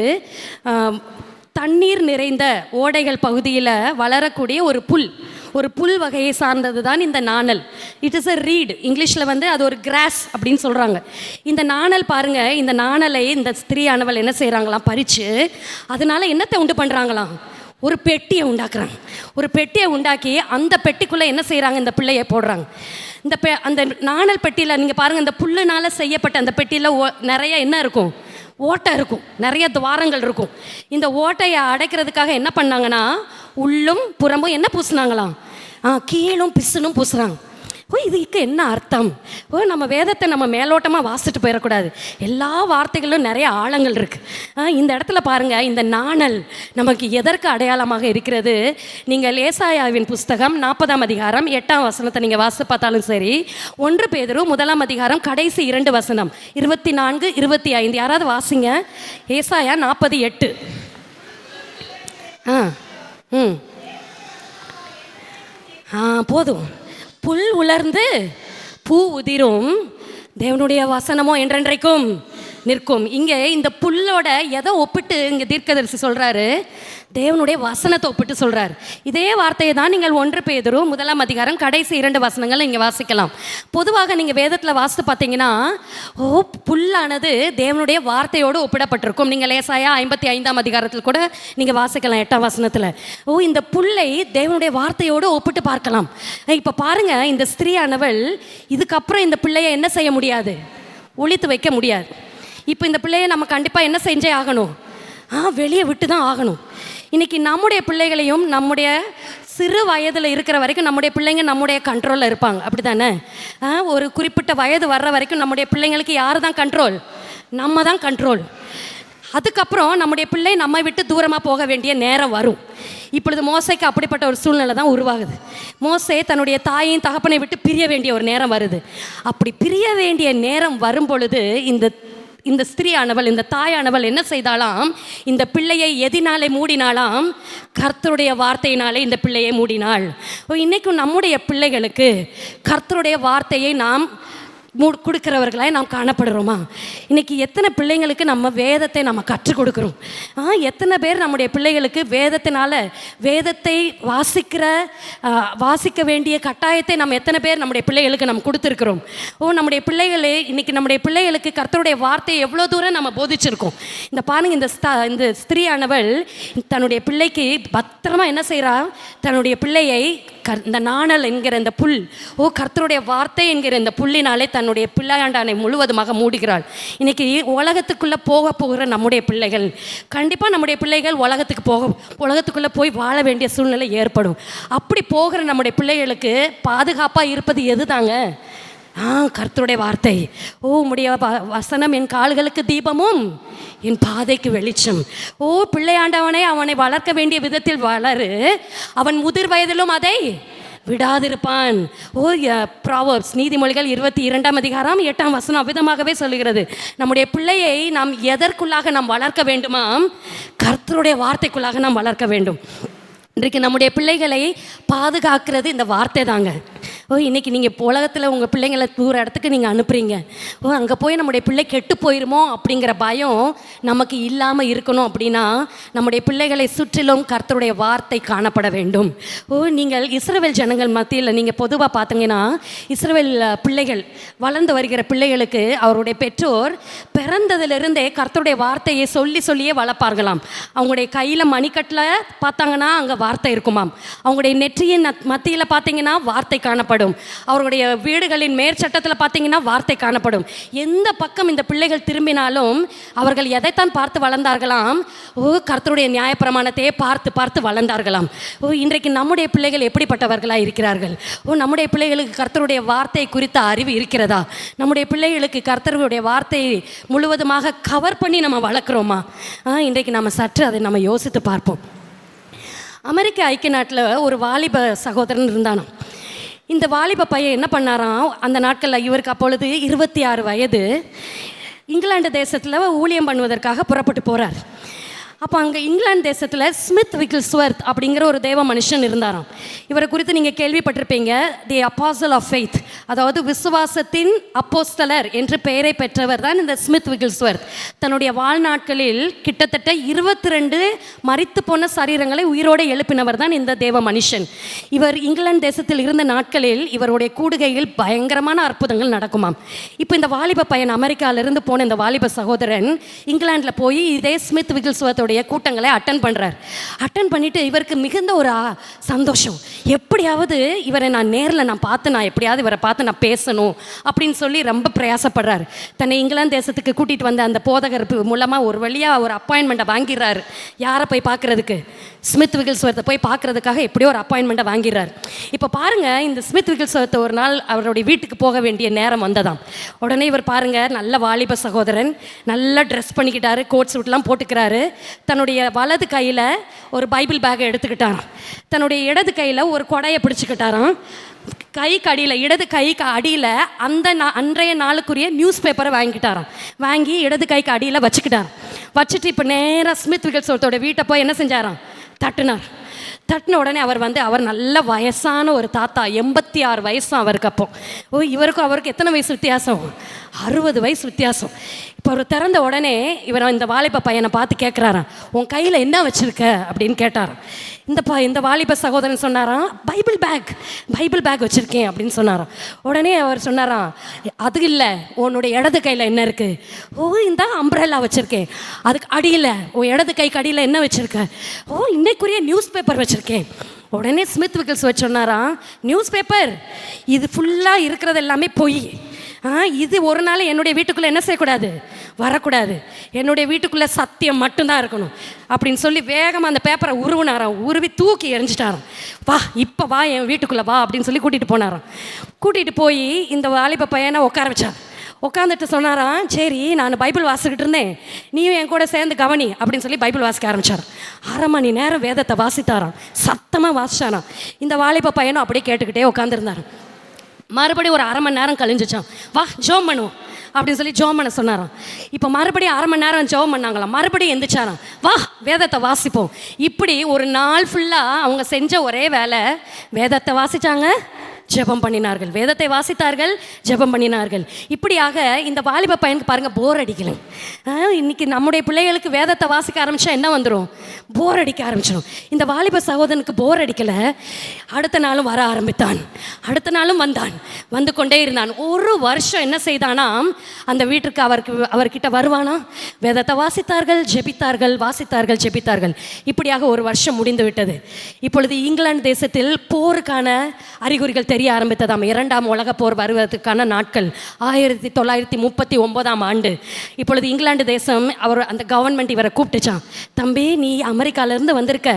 தண்ணீர் நிறைந்த ஓடைகள் பகுதியில் வளரக்கூடிய ஒரு புல் வகையை சார்ந்தது தான் இந்த நாணல். It is a read. இங்கிலீஷில் அது ஒரு கிராஸ் அப்படின்னு சொல்கிறாங்க. இந்த நாணல் பாருங்கள், இந்த நாணலை இந்த ஸ்திரீயானவள் என்ன செய்கிறாங்களாம், பறித்து அதனால் என்னத்தை உண்டு பண்ணுறாங்களாம், ஒரு பெட்டியை உண்டாக்குறாங்க. ஒரு பெட்டியை உண்டாக்கி அந்த பெட்டிக்குள்ளே என்ன செய்கிறாங்க, இந்த பிள்ளையை போடுறாங்க. அந்த நாணல் பெட்டியில் நீங்கள் பாருங்கள், இந்த புல்லுனால் செய்யப்பட்ட அந்த பெட்டியில் நிறைய என்ன இருக்கும், ஓட்டை இருக்கும், நிறைய துவாரங்கள் இருக்கும். இந்த ஓட்டையை அடைக்கிறதுக்காக என்ன பண்ணாங்கன்னா, உள்ளும் புறம்பும் என்ன பூசினாங்களாம், கீழும் பிசுனும் பூசுகிறாங்க. இதுக்கு என்ன அர்த்தம்? நம்ம வேதத்தை நம்ம மேலோட்டமாக வாசிட்டு போயிடக்கூடாது. எல்லா வார்த்தைகளும் நிறைய ஆழங்கள் இருக்குது. இந்த இடத்துல பாருங்கள், இந்த நாணல் நமக்கு எதற்கு அடையாளமாக இருக்கிறது? நீங்கள் ஏசாயாவின் புஸ்தகம் 40ஆம் அதிகாரம் 8ஆம் வசனத்தை நீங்கள் வாசித்து பார்த்தாலும் சரி, 1 பேதுரு 1ஆம் அதிகாரம் கடைசி 2 வசனம் 24, 25 யாராவது வாசிங்க. ஏசாயா 40:8. போதும். புல் உலர்ந்து பூ உதிரும், தேவனுடைய வசனமோ என்றென்றைக்கும் நிற்கும். இங்கே இந்த புல்லோட எதை ஒப்பிட்டு இங்கே தீர்க்கதரிசி சொல்கிறாரு, தேவனுடைய வசனத்தை ஒப்பிட்டு சொல்கிறார். இதே வார்த்தையை தான் நீங்கள் 1 பேதுரு 1ஆம் அதிகாரம் கடைசி 2 வசனங்கள் இங்கே வாசிக்கலாம். பொதுவாக நீங்கள் வேதத்தில் வாசித்து பார்த்தீங்கன்னா, புல்லானது தேவனுடைய வார்த்தையோடு ஒப்பிடப்பட்டிருக்கும். நீங்கள் ஏசாயா 55ஆம் அதிகாரத்தில் கூட நீங்கள் வாசிக்கலாம் 8ஆம் வசனத்தில். இந்த புல்லை தேவனுடைய வார்த்தையோடு ஒப்பிட்டு பார்க்கலாம். இப்போ பாருங்கள், இந்த ஸ்திரீயானவள் இதுக்கப்புறம் இந்த பிள்ளையை என்ன செய்ய முடியாது, ஒளித்து வைக்க முடியாது. இப்போ இந்த பிள்ளையை நம்ம கண்டிப்பாக என்ன செஞ்சே ஆகணும், வெளியே விட்டு தான் ஆகணும். இன்றைக்கி நம்முடைய பிள்ளைகளையும் நம்முடைய சிறு வயதில் இருக்கிற வரைக்கும் நம்முடைய பிள்ளைங்க நம்முடைய கண்ட்ரோலில் இருப்பாங்க, அப்படி தானே? ஒரு குறிப்பிட்ட வயது வர்ற வரைக்கும் நம்முடைய பிள்ளைங்களுக்கு யார் தான் கண்ட்ரோல், நம்ம தான் கண்ட்ரோல். அதுக்கப்புறம் நம்முடைய பிள்ளை நம்மை விட்டு தூரமாக போக வேண்டிய நேரம் வரும். இப்பொழுது மோசைக்கு அப்படிப்பட்ட ஒரு சூழ்நிலை தான் உருவாகுது. மோசே தன்னுடைய தாயையும் தகப்பனை விட்டு பிரிய வேண்டிய ஒரு நேரம் வருது. அப்படி பிரிய வேண்டிய நேரம் வரும் பொழுது இந்த ஸ்திரீயானவள், இந்த தாயானவள் என்ன செய்தாலாம், இந்த பிள்ளையை எதினாலே மூடினாலாம், கர்த்தருடைய வார்த்தையினாலே இந்த பிள்ளையை மூடினாள். இன்னைக்கும் நம்முடைய பிள்ளைகளுக்கு கர்த்தருடைய வார்த்தையை நாம் கொடுக்கிறவர்களாய் நாம் காணப்படுறோமா? இன்றைக்கி எத்தனை பிள்ளைங்களுக்கு நம்ம வேதத்தை நம்ம கற்றுக் கொடுக்குறோம்? எத்தனை பேர் நம்முடைய பிள்ளைகளுக்கு வேதத்தை வாசிக்க வேண்டிய கட்டாயத்தை நம்ம எத்தனை பேர் நம்முடைய பிள்ளைகளுக்கு நம்ம கொடுத்துருக்குறோம்? நம்முடைய பிள்ளைகளே, இன்றைக்கி நம்முடைய பிள்ளைகளுக்கு கர்த்தருடைய வார்த்தையை எவ்வளோ தூரம் நம்ம போதிச்சிருக்கோம்? இந்த பாருங்க, இந்த ஸ்திரீயானவள் தன்னுடைய பிள்ளைக்கு பத்திரமா என்ன செய்கிறா, தன்னுடைய பிள்ளையை இந்த நாணல் என்கிற இந்த புல், கர்த்தருடைய வார்த்தை என்கிற இந்த புல்லினாலே தன்னுடைய பிள்ளையாண்டானை முழுவதுமாக மூடுகிறாள். இன்னைக்கு உலகத்துக்குள்ளே போகிற நம்முடைய பிள்ளைகள், கண்டிப்பாக நம்முடைய பிள்ளைகள் உலகத்துக்குள்ளே போய் வாழ வேண்டிய சூழ்நிலை ஏற்படும். அப்படி போகிற நம்முடைய பிள்ளைகளுக்கு பாதுகாப்பாக இருப்பது எது தாங்க? கர்த்தருடைய வார்த்தை. உம்முடைய வசனம் என் கால்களுக்கு தீபமும் என் பாதைக்கு வெளிச்சம். பிள்ளையாண்டவனை அவனை வளர்க்க வேண்டிய விதத்தில் வளரு, அவன் முதிர் வயதிலும் அதை விடாதிருப்பான். ப்ராவர்ப்ஸ், நீதிமொழிகள் 22ஆம் அதிகாரம் 8ஆம் வசனம் அவ்விதமாகவே சொல்லுகிறது. நம்முடைய பிள்ளையை நாம் எதற்குள்ளாக நாம் வளர்க்க வேண்டுமாம்? கர்த்தருடைய வார்த்தைக்குள்ளாக நாம் வளர்க்க வேண்டும். இன்றைக்கு நம்முடைய பிள்ளைகளை பாதுகாக்கிறது இந்த வார்த்தை தாங்க. இன்னைக்கு நீங்கள் உலகத்தில் உங்கள் பிள்ளைங்களை தூர இடத்துக்கு நீங்கள் அனுப்புகிறீங்க. அங்கே போய் நம்முடைய பிள்ளை கெட்டு போயிருமோ அப்படிங்கிற பயம் நமக்கு இல்லாமல் இருக்கணும் அப்படின்னா நம்முடைய பிள்ளைகளை சுற்றிலும் கர்த்தருடைய வார்த்தை காணப்பட வேண்டும். நீங்கள் இஸ்ரவேல் ஜனங்கள் மத்தியில் நீங்கள் பொதுவாக பார்த்தீங்கன்னா இஸ்ரவேல் பிள்ளைகள் வளர்ந்து வருகிற பிள்ளைகளுக்கு அவருடைய பெற்றோர் பிறந்ததிலிருந்தே கர்த்தருடைய வார்த்தையை சொல்லியே வளர்ப்பார்களாம். அவங்களுடைய கையில் மணிக்கட்டில் பார்த்தாங்கன்னா அங்கே வார்த்தை இருக்குமாம். அவங்களுடைய நெற்றியின் மத்தியில் பார்த்தீங்கன்னா வார்த்தை காணப்படும். அவருடைய வீடுகளின் மேற்சட்டத்தில் பார்த்தீங்கன்னா வார்த்தை காணப்படும். எந்த பக்கம் இந்த பிள்ளைகள் திரும்பினாலும் அவர்கள் எதைத்தான் பார்த்து வளர்ந்தார்களாம்? கர்த்தருடைய நியாயப்பிரமாணத்தையே பார்த்து வளர்ந்தார்களாம். இன்றைக்கு நம்முடைய பிள்ளைகள் எப்படிப்பட்டவர்களாக இருக்கிறார்கள்? நம்முடைய பிள்ளைகளுக்கு கர்த்தருடைய வார்த்தை குறித்த அறிவு இருக்கிறதா? நம்முடைய பிள்ளைகளுக்கு கர்த்தருடைய வார்த்தையை முழுவதுமாக கவர் பண்ணி நம்ம வளர்க்குறோமா? இன்றைக்கு நம்ம சற்று அதை நம்ம யோசித்து பார்ப்போம். அமெரிக்க ஐக்கிய நாட்டில் ஒரு வாலிப சகோதரன் இருந்தானோ. இந்த வாலிப பையன் என்ன பண்ணாராம்? அந்த நாட்களில் இவருக்கு அப்பொழுது 26 வயது. இங்கிலாந்து தேசத்தில் ஊழியம் பண்ணுவதற்காக புறப்பட்டு போகிறார். அப்போ அங்கே இங்கிலாந்து தேசத்தில் ஸ்மித் விக்கிள்ஸ்வர்த் அப்படிங்கிற ஒரு தேவ மனுஷன் இருந்தாராம். இவரை குறித்து நீங்கள் கேள்விப்பட்டிருப்பீங்க. தி அப்பாசல் ஆஃப் ஃபெய்த், அதாவது விசுவாசத்தின் அப்போஸ்தலர் என்று பெயரை பெற்றவர் தான் இந்த ஸ்மித் விக்கிள்ஸ்வர்த். தன்னுடைய வாழ்நாட்களில் கிட்டத்தட்ட 22 மரித்து போன சரீரங்களை உயிரோடு எழுப்பினவர் தான் இந்த தேவ மனுஷன். இவர் இங்கிலாந்து தேசத்தில் இருந்த நாட்களில் இவருடைய கூடுகையில் பயங்கரமான அற்புதங்கள் நடக்குமாம். இப்போ இந்த வாலிப பையன் அமெரிக்காவிலிருந்து போன இந்த வாலிப சகோதரன் இங்கிலாந்தில் போய் இதே ஸ்மித் விக்கிள்ஸ்வர்த் கூட்டங்களை அட்டன் பண்றார். அட்டன் பண்ணிட்டு இவருக்கு மிகுந்த ஒரு சந்தோஷம். எப்படியாவது இவரை நான் நேரில் பார்த்து நான் எப்படியாவது இவரை பார்த்து நான் பேசணும் அப்படின்னு சொல்லி ரொம்ப பிரயாசப்படுறாரு. தன்னை இங்கிலாந்து தேசத்துக்கு கூட்டிட்டு வந்த அந்த போதகர் மூலமாக ஒரு வழியாக ஒரு அப்பாயின்மெண்ட்டை வாங்கிடுறாரு. யாரை போய் பார்க்கறதுக்கு? ஸ்மித் விக்கிள்ஸ்வர்த்தை போய் பார்க்கறதுக்காக எப்படியோ ஒரு அப்பாயின்மெண்ட்டை வாங்கிடுறாரு. இப்போ பாருங்க, இந்த ஸ்மித் விக்கிள்ஸ்வர்த்தை ஒரு நாள் அவருடைய வீட்டுக்கு போக வேண்டிய நேரம் வந்ததாம். உடனே இவர் பாருங்க, நல்ல வாலிப சகோதரன், நல்லா ட்ரெஸ் பண்ணிக்கிட்டாரு, கோட் சூட்லாம் போட்டுக்கிறாரு. தன்னுடைய வலது கையில் ஒரு பைபிள் பேக்கை எடுத்துக்கிட்டாராம். தன்னுடைய இடது கையில் ஒரு கொடையை பிடிச்சிக்கிட்டாராம். கைக்கு அடியில், இடது கைக்கு அடியில் அன்றைய நாளுக்குரிய நியூஸ் பேப்பரை வாங்கிக்கிட்டாராம். வாங்கி இடது கைக்கு அடியில் வச்சுக்கிட்டாராம். வச்சுட்டு இப்போ நேராக ஸ்மித் விக்கிள்ஸ்வர்த்தோட வீட்டை போய் என்ன செஞ்சாராம்? தட்டினார். தட்டின உடனே அவர் நல்ல வயசான ஒரு தாத்தா, 86 வயசு அவருக்கு. அப்போ இவருக்கும் அவருக்கு எத்தனை வயசு வித்தியாசம்? 60 வயசு வித்தியாசம். இப்போ அவர் திறந்த உடனே இவர் இந்த வாலிப பையனை பார்த்து கேட்குறாராம், உன் கையில் என்ன வச்சுருக்க அப்படின்னு கேட்டாராம். இந்த வாலிப சகோதரன் சொன்னாராம், பைபிள் பேக் வச்சுருக்கேன் அப்படின்னு சொன்னாராம். உடனே அவர் சொன்னாராம், அது இல்லை, உன்னுடைய இடது கையில் என்ன இருக்குது? இந்த அம்ப்ரெல்லா வச்சுருக்கேன். அதுக்கு அடியில், உன் இடது கைக்கு அடியில் என்ன வச்சுருக்க? இன்னைக்குரிய நியூஸ் பேப்பர் வச்சுருக்கேன். உடனே ஸ்மித் விக்கிள்ஸ்வர்த் சொன்னாராம், நியூஸ் பேப்பர் இது ஃபுல்லாக இருக்கிறது எல்லாமே பொய். இது ஒரு நாள் என்னுடைய வீட்டுக்குள்ளே என்ன செய்யக்கூடாது? வரக்கூடாது. என்னுடைய வீட்டுக்குள்ளே சத்தியம் மட்டும்தான் இருக்கணும் அப்படின்னு சொல்லி வேகமாக அந்த பேப்பரை உருவி தூக்கி எறிஞ்சிட்டாராம். இப்போ வா என் வீட்டுக்குள்ளே வா அப்படின்னு சொல்லி கூட்டிகிட்டு போனாராம். கூட்டிகிட்டு போய் இந்த வாலிப பையனை உட்கார வச்சார். உட்காந்துட்டு சொன்னாராம், சரி நான் பைபிள் வாசிக்கிட்டு இருந்தேன், நீயும் என் கூட சேர்ந்து கவனி அப்படின்னு சொல்லி பைபிள் வாசிக்க ஆரம்பிச்சார். 1/2 மணி நேரம் வேதத்தை வாசித்தாராம். சத்தமாக வாசிச்சாராம். இந்த வாலிப பையனும் அப்படியே கேட்டுக்கிட்டே உட்காந்துருந்தார். மறுபடியும் ஒரு 1/2 மணி நேரம் கழிஞ்சிச்சான். வா ஜோம் பண்ணுவோம் அப்படின்னு சொல்லி ஜோம் பண்ண சொன்னாராம். இப்போ மறுபடியும் 1/2 மணி நேரம் ஜோம் பண்ணாங்களாம். மறுபடியும் எந்திரிச்சாராம், வா வேதத்தை வாசிப்போம். இப்படி ஒரு நாள் ஃபுல்லாக அவங்க செஞ்ச ஒரே வேலை, வேதத்தை வாசித்தாங்க, ஜெபம் பண்ணினார்கள். வேதத்தை வாசித்தார்கள், ஜெபம் பண்ணினார்கள். இப்படியாக இந்த வாலிப பையனுக்கு பாருங்கள் போர் அடிக்கலை. இன்னைக்கு நம்முடைய பிள்ளைகளுக்கு வேதத்தை வாசிக்க ஆரம்பித்தா என்ன வந்துடும்? போர் அடிக்க ஆரம்பிச்சிடும். இந்த வாலிப சகோதரனுக்கு போர் அடிக்கலை. அடுத்த நாளும் வர ஆரம்பித்தான், அடுத்த நாளும் வந்து கொண்டே இருந்தான். ஒரு வருஷம் என்ன செய்தானாம், அந்த வீட்டுக்கு அவர்கிட்ட வருவானா, வேதத்தை வாசித்தார்கள், ஜெபித்தார்கள், வாசித்தார்கள், ஜெபித்தார்கள். இப்படியாக ஒரு வருஷம் முடிந்து விட்டது. இப்பொழுது இங்கிலாந்து தேசத்தில் போருக்கான அறிகுறிகள் தெரிய ஆரம்பித்ததாம். 2ஆம் உலக போர் வருவதற்கான நாட்கள் 1939ஆம் ஆண்டு. இப்பொழுது இங்கிலாந்து தேசம் அந்த கவர்மெண்ட் இவரை கூப்பிட்டுச்சான். தம்பி, நீ அமெரிக்காவிலேருந்து வந்திருக்க,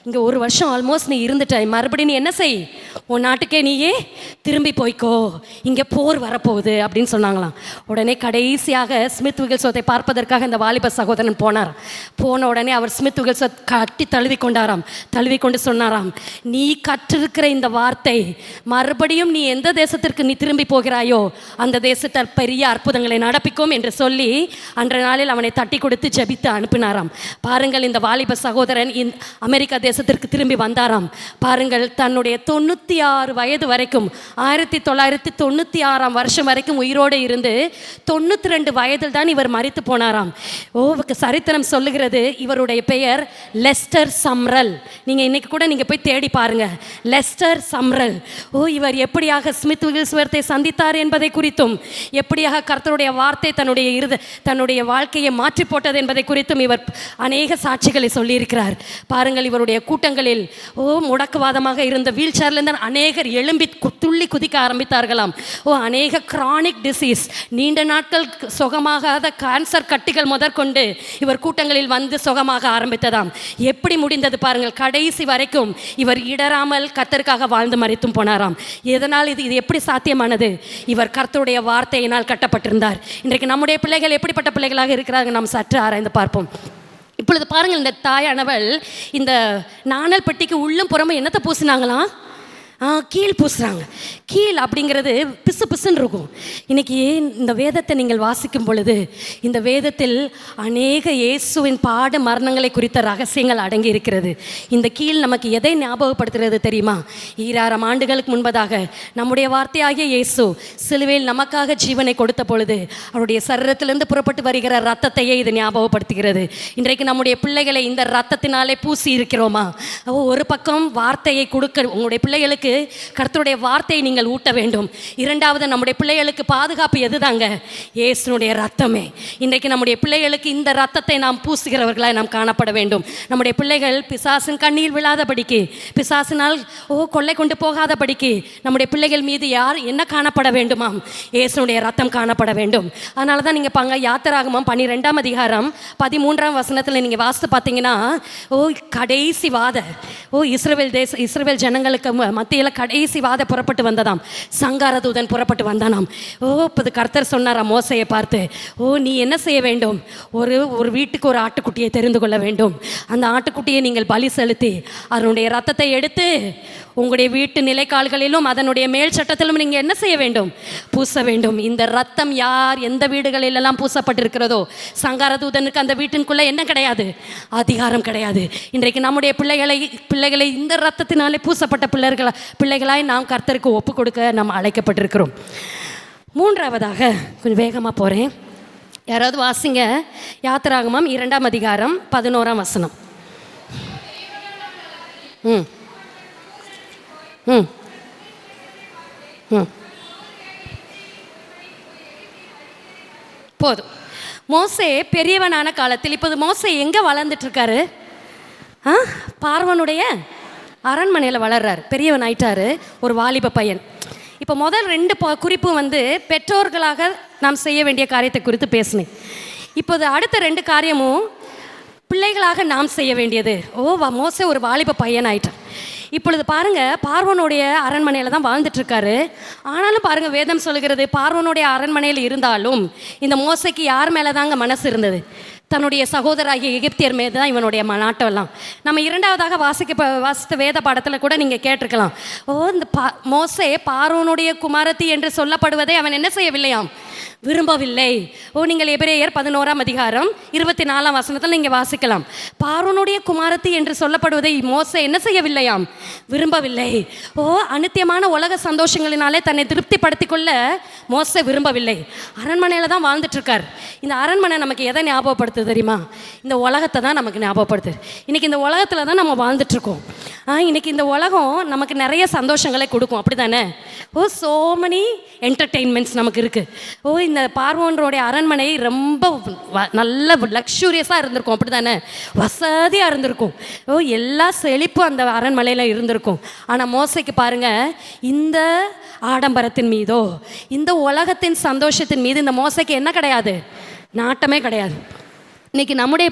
இங்கே ஒரு வருஷம் ஆல்மோஸ்ட் நீ இருந்துட்ட, மறுபடியும் நீ என்ன செய், உன் நாட்டுக்கே நீயே திரும்பி போய்க்கோ, இங்கே போர் வரப்போகுது அப்படின்னு சொன்னாங்களாம். உடனே கடைசியாக ஸ்மித் விக்கிள்ஸ்வர்த்தை பார்ப்பதற்காக இந்த வாலிப சகோதரன் போனார். போன உடனே அவர் ஸ்மித் விக்கிள்ஸ்வர்த் கட்டி தழுவி கொண்டாராம். தழுவி கொண்டு சொன்னாராம், நீ கற்றிருக்கிற இந்த வார்த்தை மறுபடியும் நீ எந்த தேசத்திற்கு நீ திரும்பி போகிறாயோ அந்த தேசத்தில் பெரிய அற்புதங்களை நடப்பிக்கும் என்று சொல்லி அன்றைய நாளில் அவனை தட்டி கொடுத்து ஜெபித்து அனுப்பினாராம். பாருங்கள், இந்த வாலிப சகோதரன் அமெரிக்கா தேசத்திற்கு திரும்பி வந்தாராம். பாருங்கள், தன்னுடைய 96 வயது வரைக்கும் 1996 வருஷம் வரைக்கும் உயிரோடு இருந்து 92 வயதில் தான் இவர் மரித்து போனாராம். சரித்திரம் சொல்லுகிறது இவருடைய பெயர் லெஸ்டர் சம்ரல். நீங்கள் இன்னைக்கு கூட நீங்கள் போய் தேடி பாருங்க, லெஸ்டர் சம்ரல். இவர் எப்படியாக ஸ்மித் விகில்ஸ்வர்த்தை சந்தித்தார் என்பதை குறித்தும், எப்படியாக கர்த்தருடைய வார்த்தை தன்னுடைய வாழ்க்கையை மாற்றி போட்டது என்பதை குறித்தும் இவர் அநேக சாட்சிகளை சொல்லியிருக்கிறார். பாருங்கள், இவருடைய கூட்டங்களில் முடக்குவாதமாக இருந்த வீல் சேர்லேருந்து அநேகர் எழும்பி துள்ளி குதிக்க ஆரம்பித்தார்களாம். அநேக கிரானிக் டிசீஸ், நீண்ட நாட்கள் சுகமாகாத கேன்சர் கட்டிகள் முதற்கொண்டு இவர் கூட்டங்களில் வந்து சுகமாக ஆரம்பித்ததாம். எப்படி முடிந்தது பாருங்கள், கடைசி வரைக்கும் இவர் இடராமல் கர்த்தருக்காக வாழ்ந்து மரித்தும் போனாராம். எதனால் இது எப்படி சாத்தியமானது? இவர் கர்த்தருடைய வார்த்தையினால் கட்டப்பட்டிருந்தார். இன்றைக்கு நம்முடைய பிள்ளைகள் எப்படிப்பட்ட பிள்ளைகளாக இருக்கிறார்கள் நாம் சற்று ஆராய்ந்து பார்ப்போம். இப்பொழுது பாருங்கள், இந்த தாயானவள் இந்த நாணல் பெட்டிக்கு உள்ளும் புறமும் என்னத்தை பூசினாங்களாம்? கீழ் பூசுகிறாங்க. கீழ் அப்படிங்கிறது பிசு பிசுன்னு இருக்கும். இன்றைக்கி இந்த வேதத்தை நீங்கள் வாசிக்கும் பொழுது இந்த வேதத்தில் அநேக இயேசுவின் பாட மரணங்களை குறித்த ரகசியங்கள் அடங்கி இருக்கிறது. இந்த கீழ் நமக்கு எதை ஞாபகப்படுத்துகிறது தெரியுமா? 2000 ஆண்டுகளுக்கு முன்பதாக நம்முடைய வார்த்தையாகிய இயேசு சிலுவையில் நமக்காக ஜீவனை கொடுத்த பொழுது அவருடைய சரீரத்திலிருந்து புறப்பட்டு வருகிற ரத்தத்தையே இது ஞாபகப்படுத்துகிறது. இன்றைக்கு நம்முடைய பிள்ளைகளை இந்த ரத்தத்தினாலே பூசி இருக்கிறோமா? ஒரு பக்கம் வார்த்தையை கொடுக்க உங்களுடைய பிள்ளைகளுக்கு கர்த்தருடைய வார்த்தையை நீங்கள் ஊட்ட வேண்டும். இரண்டாவது, நம்முடைய பிள்ளைகளுக்கு பாதுகாப்பு எதுதாங்க? இயேசுனுடைய ரத்தமே. இன்றைக்கு நம்முடைய பிள்ளைகளுக்கு இந்த ரத்தத்தை நாம் பூசுகிறவர்களாய் நாம் காணப்பட வேண்டும். நம்முடைய பிள்ளைகள் பிசாசின் கண்ணியில் விழாதபடிக்கு, பிசாசினால் கொள்ளை கொண்டு போகாதபடிக்கு நம்முடைய பிள்ளைகள் மீது என்ன காணப்பட வேண்டுமாம்? இயேசுனுடைய ரத்தம் காணப்பட வேண்டும். அதனால தான் நீங்கள் பாங்க யாத்திராகமம் 12ஆம் அதிகாரம் 13ஆம் வசனத்தில் நீங்கள் வாசித்து பார்த்தீங்கன்னா, கடைசி வாத இஸ்ரவேல் ஜனங்களுக்கு மத்தியில் கடைசி வாத புறப்பட்டு வந்ததாம். சங்கார தூதன் புறப்பட்டு வந்தானாம். இப்போது கர்த்தர் சொன்னாராம் மோசையை பார்த்து, நீ என்ன செய்ய வேண்டும்? ஒரு வீட்டுக்கு ஒரு ஆட்டுக்குட்டியை தெரிந்து கொள்ள வேண்டும். அந்த ஆட்டுக்குட்டியை நீங்கள் பலி செலுத்தி அதனுடைய ரத்தத்தை எடுத்து உங்களுடைய வீட்டு நிலைக்கால்களிலும் அதனுடைய மேல் சட்டத்திலும் நீங்கள் என்ன செய்ய வேண்டும்? பூச வேண்டும். இந்த ரத்தம் எந்த வீடுகளிலெல்லாம் பூசப்பட்டிருக்கிறதோ சங்கார தூதனுக்கு அந்த வீட்டின்குள்ளே என்ன கிடையாது? அதிகாரம் கிடையாது. இன்றைக்கு நம்முடைய பிள்ளைகளை இந்த ரத்தத்தினாலே பூசப்பட்ட பிள்ளைகளாய் நாம் கர்த்தருக்கு ஒப்பு கொடுக்க நாம் அழைக்கப்பட்டிருக்கிறோம். மூன்றாவதாக, கொஞ்சம் வேகமாக போகிறேன், யாராவது வாசிங்க யாத்திராகமம் 2ஆம் அதிகாரம் 11ஆம் வசனம். போதும். மோசே பெரியவனான காலத்தில், இப்போது மோசே எங்கே வளர்ந்துட்டு இருக்காரு? பார்வனுடைய அரண்மனையில் வளர்றார். பெரியவன் ஆயிட்டாரு, ஒரு வாலிப பையன். இப்போ முதல் 2 குறிப்பு பெற்றோர்களாக நாம் செய்ய வேண்டிய காரியத்தை குறித்து பேசினேன். இப்போது அடுத்த 2 காரியமும் பிள்ளைகளாக நாம் செய்ய வேண்டியது. மோசே ஒரு வாலிப பையன் ஆயிட்டான். இப்பொழுது பாருங்கள், பார்வனுடைய அரண்மனையில் தான் வாழ்ந்துட்டுருக்காரு. ஆனாலும் பாருங்கள், வேதம் சொல்கிறது வார்வனுடைய அரண்மனையில் இருந்தாலும் இந்த மோசைக்கு யார் மேலே தாங்க மனசு இருந்தது? தன்னுடைய சகோதராகிய எகிப்தியர் மீது தான் இவனுடைய நாட்டெல்லாம். நம்ம இரண்டாவதாக வாசித்த வேத பாடத்தில் கூட நீங்கள் கேட்டிருக்கலாம். இந்த மோசே பார்வோனுடைய குமாரத்தி என்று சொல்லப்படுவதை அவன் என்ன செய்யவில்லையாம்? விரும்பவில்லை. நீங்கள் எபிரேயர் 11ஆம் அதிகாரம் 24ஆம் வசனத்தில் நீங்கள் வாசிக்கலாம். பார்வோனுடைய குமாரத்தி என்று சொல்லப்படுவதை மோசே என்ன செய்யவில்லையாம்? விரும்பவில்லை. அநித்தியமான உலக சந்தோஷங்களினாலே தன்னை திருப்திப்படுத்திக் கொள்ள மோசே விரும்பவில்லை. அரண்மனையில் தான் வாழ்ந்துட்டுருக்கார். இந்த அரண்மனை நமக்கு எதை ஞாபகப்படுத்து தெரியுமா? இந்த உலகத்தை தான் நமக்கு ஞாபகப்படுது. இன்றைக்கி இந்த உலகத்தில் தான் நம்ம வாழ்ந்துட்டுருக்கோம். இன்றைக்கி இந்த உலகம் நமக்கு நிறைய சந்தோஷங்களை கொடுக்கும், அப்படி தானே? சோ மெனி என்டர்டெயின்மெண்ட்ஸ் நமக்கு இருக்குது. இந்த பார்வோனுடைய அரண்மனை ரொம்ப நல்ல லக்ஸூரியஸாக இருந்திருக்கும், அப்படி தானே? வசதியாக இருந்திருக்கும். எல்லா செழிப்பும் அந்த அரண்மனையில் இருந்திருக்கும். ஆனால் மோசைக்கு பாருங்கள், இந்த ஆடம்பரத்தின் மீதோ இந்த உலகத்தின் சந்தோஷத்தின் மீது இந்த மோசைக்கு என்ன கிடையாது? நாட்டமே கிடையாது. இன்றைக்கி நம்முடைய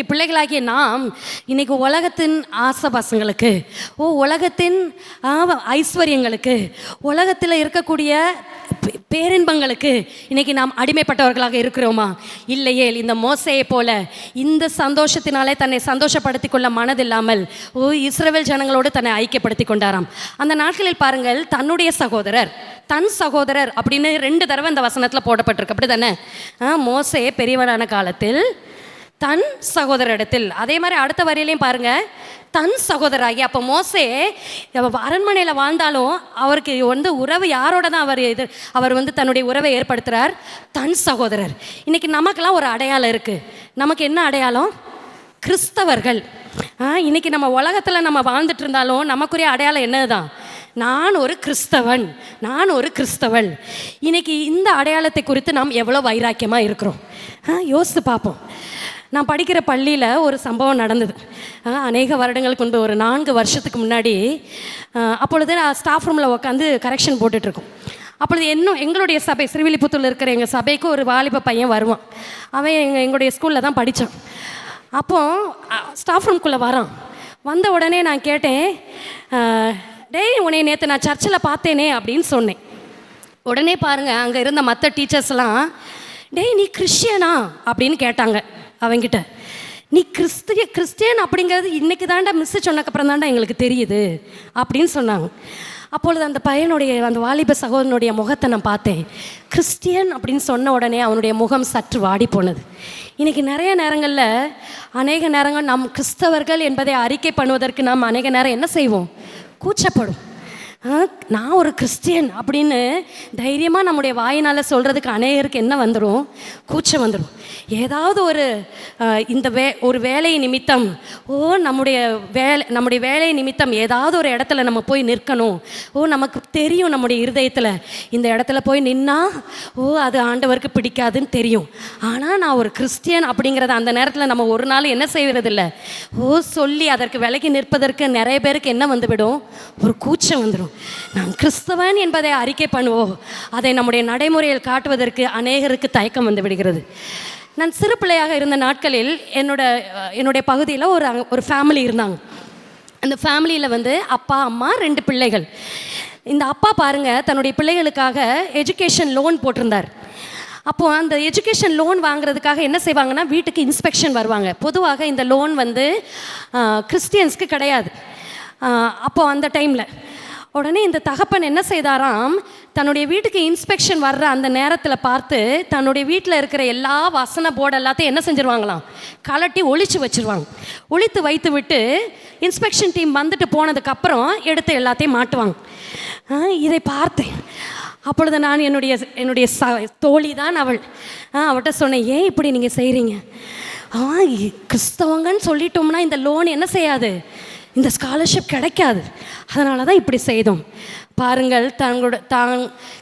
பிள்ளைகளாகிய நாம் இன்றைக்கி உலகத்தின் ஆசபாசங்களுக்கு, உலகத்தின் ஐஸ்வர்யங்களுக்கு, உலகத்தில் இருக்கக்கூடிய பேரின்பங்களுக்கு இன்னைக்கு நாம் அடிமைப்பட்டவர்களாக இருக்கிறோமா? இல்லையே. இந்த மோசையை போல இந்த சந்தோஷத்தினாலே தன்னை சந்தோஷப்படுத்திக் கொள்ள மனதில்லாமல் இஸ்ரவேல் ஜனங்களோடு தன்னை ஐக்கியப்படுத்தி கொண்டாராம். அந்த நாட்களில் பாருங்கள், தன்னுடைய சகோதரர் தன் சகோதரர் அப்படின்னு 2 தடவை இந்த வசனத்தில் போடப்பட்டிருக்கு. அப்படி தானே? மோசே பெரியவனான காலத்தில் தன் சகோதரிடத்தில், அதே மாதிரி அடுத்த வரியிலையும் பாருங்க, தன் சகோதராகி. அப்போ மோசே அரண்மனையில் வாழ்ந்தாலும் அவருக்கு உறவு யாரோட தான் அவர் தன்னுடைய உறவை ஏற்படுத்துகிறார்? தன் சகோதரர். இன்னைக்கு நமக்கெல்லாம் ஒரு அடையாளம் இருக்குது. நமக்கு என்ன அடையாளம்? கிறிஸ்தவர்கள். இன்னைக்கு நம்ம உலகத்தில் நம்ம வாழ்ந்துட்டு இருந்தாலும் நமக்குரிய அடையாளம் என்னதுதான்? நான் ஒரு கிறிஸ்தவன், நான் ஒரு கிறிஸ்தவள். இன்னைக்கு இந்த அடையாளத்தை குறித்து நாம் எவ்வளோ வைராக்கியமாக இருக்கிறோம் யோசித்து பார்ப்போம். நான் படிக்கிற பள்ளியில் ஒரு சம்பவம் நடந்தது. அநேக வருடங்களுக்கு முன்பு, ஒரு 4 வருஷத்துக்கு முன்னாடி. அப்பொழுது நான் ஸ்டாஃப் ரூமில் உட்காந்து கரெக்ஷன் போட்டுட்ருக்கோம். அப்பொழுது எங்களுடைய சபை, ஸ்ரீவில்லிபுத்தூரில் இருக்கிற எங்கள் சபைக்கு ஒரு வாலிப பையன் வருவான். அவன் எங்களுடைய ஸ்கூலில் தான் படித்தான். அப்போது ஸ்டாஃப் ரூம்குள்ளே வரான். வந்த உடனே நான் கேட்டேன், டேய் உன்னை நேற்று நான் சர்ச்சில் பார்த்தேனே அப்படின்னு சொன்னேன். உடனே பாருங்கள், அங்கே இருந்த மற்ற டீச்சர்ஸ்லாம், டேய் நீ கிறிஸ்டியனா அப்படின்னு கேட்டாங்க அவங்கிட்ட. நீ கிறிஸ்டியன் அப்படிங்கிறது இன்றைக்கி தாண்டா மிஸ்ஸு சொன்னக்கப்புறம் தாண்டா எங்களுக்கு தெரியுது அப்படின்னு சொன்னாங்க. அப்பொழுது அந்த பையனுடைய, அந்த வாலிப சகோதரனுடைய முகத்தை நான் பார்த்தேன். கிறிஸ்டியன் அப்படின்னு சொன்ன உடனே அவனுடைய முகம் சற்று வாடி போனது. இன்றைக்கி நிறைய நேரங்களில், அநேக நேரங்கள் நாம் கிறிஸ்தவர்கள் என்பதை அறிக்கை பண்ணுவதற்கு நாம் அநேக நேரம் என்ன செய்வோம்? கூச்சப்படும். நான் ஒரு கிறிஸ்டியன் அப்படின்னு தைரியமாக நம்முடைய வாயினால் சொல்கிறதுக்கு அநேகருக்கு என்ன வந்துடும்? கூச்சம் வந்துடும். ஏதாவது ஒரு வேலை நிமித்தம், நம்முடைய வேலை நிமித்தம் ஏதாவது ஒரு இடத்துல நம்ம போய் நிற்கணும். நமக்கு தெரியும் நம்முடைய இருதயத்தில் இந்த இடத்துல போய் நின்னா அது ஆண்டவருக்கு பிடிக்காதுன்னு தெரியும். ஆனால் நான் ஒரு கிறிஸ்டியன் அப்படிங்கிறத அந்த நேரத்தில் நம்ம ஒரு நாள் என்ன செய்வதில்ல. சொல்லி அதற்கு விலகி நிற்பதற்கு நிறைய பேருக்கு என்ன வந்துவிடும்? ஒரு கூச்சம் வந்துடும். நான் கிறிஸ்தவன் என்பதை அறிக்கை பண்ணுவோம், அதை நம்முடைய நடைமுறையில் காட்டுவதற்கு அநேகருக்கு தயக்கம் வந்து விடுகிறது. நான் சிறு பிள்ளையாக இருந்த நாட்களில் என்னுடைய பகுதியில் ஒரு ஃபேமிலி இருந்தாங்க. அந்த ஃபேமிலியில் அப்பா, அம்மா, 2 பிள்ளைகள். இந்த அப்பா பாருங்கள், தன்னுடைய பிள்ளைகளுக்காக எஜுகேஷன் லோன் போட்டிருந்தார். அப்போது அந்த எஜுகேஷன் லோன் வாங்குறதுக்காக என்ன செய்வாங்கன்னா, வீட்டுக்கு இன்ஸ்பெக்ஷன் வருவாங்க. பொதுவாக இந்த லோன் கிறிஸ்டியன்ஸ்க்கு கிடையாது. அப்போது அந்த டைமில் உடனே இந்த தகப்பன் என்ன செய்தாராம், தன்னுடைய வீட்டுக்கு இன்ஸ்பெக்ஷன் வர்ற அந்த நேரத்தில் பார்த்து தன்னுடைய வீட்டில் இருக்கிற எல்லா வசன போர்டு எல்லாத்தையும் என்ன செஞ்சுருவாங்களாம், கலட்டி ஒழிச்சு வச்சுருவாங்க. ஒழித்து வைத்து விட்டு இன்ஸ்பெக்ஷன் டீம் வந்துட்டு போனதுக்கப்புறம் எடுத்து எல்லாத்தையும் மாட்டுவாங்க. இதை பார்த்தேன். அப்பொழுது நான் என்னுடைய தோழி தான் அவள். அவள்கிட்ட சொன்னேன், ஏன் இப்படி நீங்கள் செய்கிறீங்க? கிறிஸ்தவங்கன்னு சொல்லிட்டோம்னா இந்த லோன் என்ன செய்யாது, இந்த ஸ்காலர்ஷிப் கிடைக்காது. அதனால தான் இப்படி செய்தோம். பாருங்கள்,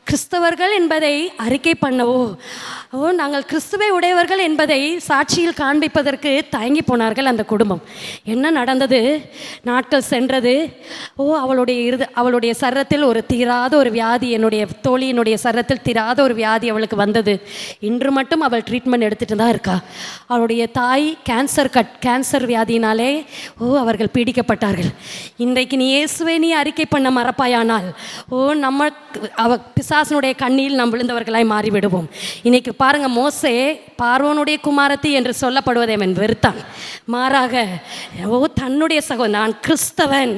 கிறிஸ்தவர்கள் என்பதை அறிக்கை பண்ணவோ நாங்கள் கிறிஸ்துவை உடையவர்கள் என்பதை சாட்சியில் காண்பிப்பதற்கு தயங்கி போனார்கள் அந்த குடும்பம். என்ன நடந்தது? நாட்கள் சென்றது. அவளுடைய சரத்தில் ஒரு தீராத ஒரு வியாதி, என்னுடைய தோழியினுடைய சரத்தில் தீராத ஒரு வியாதி அவளுக்கு வந்தது. இன்று மட்டும் அவள் ட்ரீட்மெண்ட் எடுத்துகிட்டு தான் இருக்கா. அவளுடைய தாய் கேன்சர் வியாதியினாலே அவர்கள் பீடிக்கப்பட்டார்கள். இன்றைக்கு நீ இயேசுவை நீ அறிக்கை பண்ண மறப்பாயானால் பிசாசனுடைய கண்ணில் நாம் விழுந்தவர்களாய் மாறிவிடுவோம். இன்னைக்கு பாருங்க, மோசே பார்வோனுடைய குமாரத்தி என்று சொல்லப்படுவதை அவன் வெறுத்தான். மாறாக தன்னுடைய சகோதரன், நான் கிறிஸ்தவன்,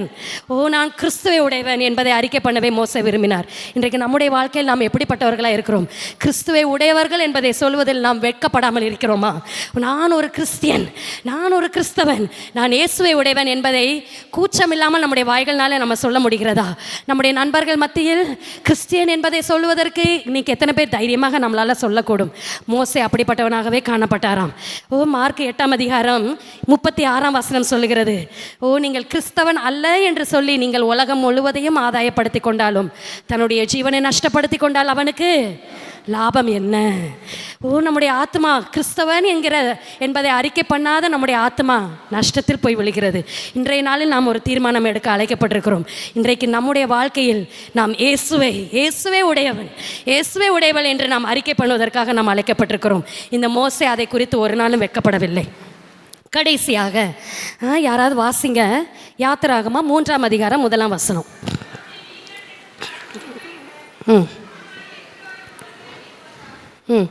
நான் கிறிஸ்துவை உடையவன் என்பதை அறிக்கை பண்ணவே மோசே விரும்பினார். இன்றைக்கு நம்முடைய வாழ்க்கையில் நாம் எப்படிப்பட்டவர்களாக இருக்கிறோம்? கிறிஸ்துவை உடையவர்கள் என்பதை சொல்வதில் நாம் வெட்கப்படாமல் இருக்கிறோமா? நான் ஒரு கிறிஸ்தியன், நான் ஒரு கிறிஸ்தவன், நான் இயேசுவை உடையவன் என்பதை கூச்சமில்லாமல் நம்முடைய வாய்கள்னால நம்ம சொல்ல முடிகிறதா? நம்முடைய நண்பர்கள் மத்தியில் கிறிஸ்டியன் என்பதை சொல்வதற்கு இன்னைக்கு எத்தனை பேர் தைரியமாக நம்மளால் சொல்லக்கூடும்? மோசே அப்படிப்பட்டவனாகவே காணப்பட்டாராம். மார்க் 8ஆம் அதிகாரம் 36ஆம் வசனம் சொல்லுகிறது, நீங்கள் கிறிஸ்தவன் அல்ல என்று சொல்லி நீங்கள் உலகம் முழுவதையும் ஆதாயப்படுத்தி கொண்டாலும் தன்னுடைய ஜீவனை நஷ்டப்படுத்தி கொண்டால் அவனுக்கு லாபம் என்ன? நம்முடைய ஆத்மா கிறிஸ்தவன் என்பதை அறிக்கை பண்ணாத நம்முடைய ஆத்மா நஷ்டத்தில் போய் விழுகிறது. இன்றைய நாளில் நாம் ஒரு தீர்மானம் எடுக்க அழைக்கப்பட்டிருக்கிறோம். இன்றைக்கு நம்முடைய வாழ்க்கையில் நாம் இயேசுவே உடையவள் என்று நாம் அறிக்கை பண்ணுவதற்காக நாம் அழைக்கப்பட்டிருக்கிறோம். இந்த மோசே அதை குறித்து ஒரு நாளும் வெட்கப்படவில்லை. கடைசியாக யாராவது வாசிங்க, யாத்திராகமம் 3ஆம் அதிகாரம் 1ஆம் வசனம். ம்.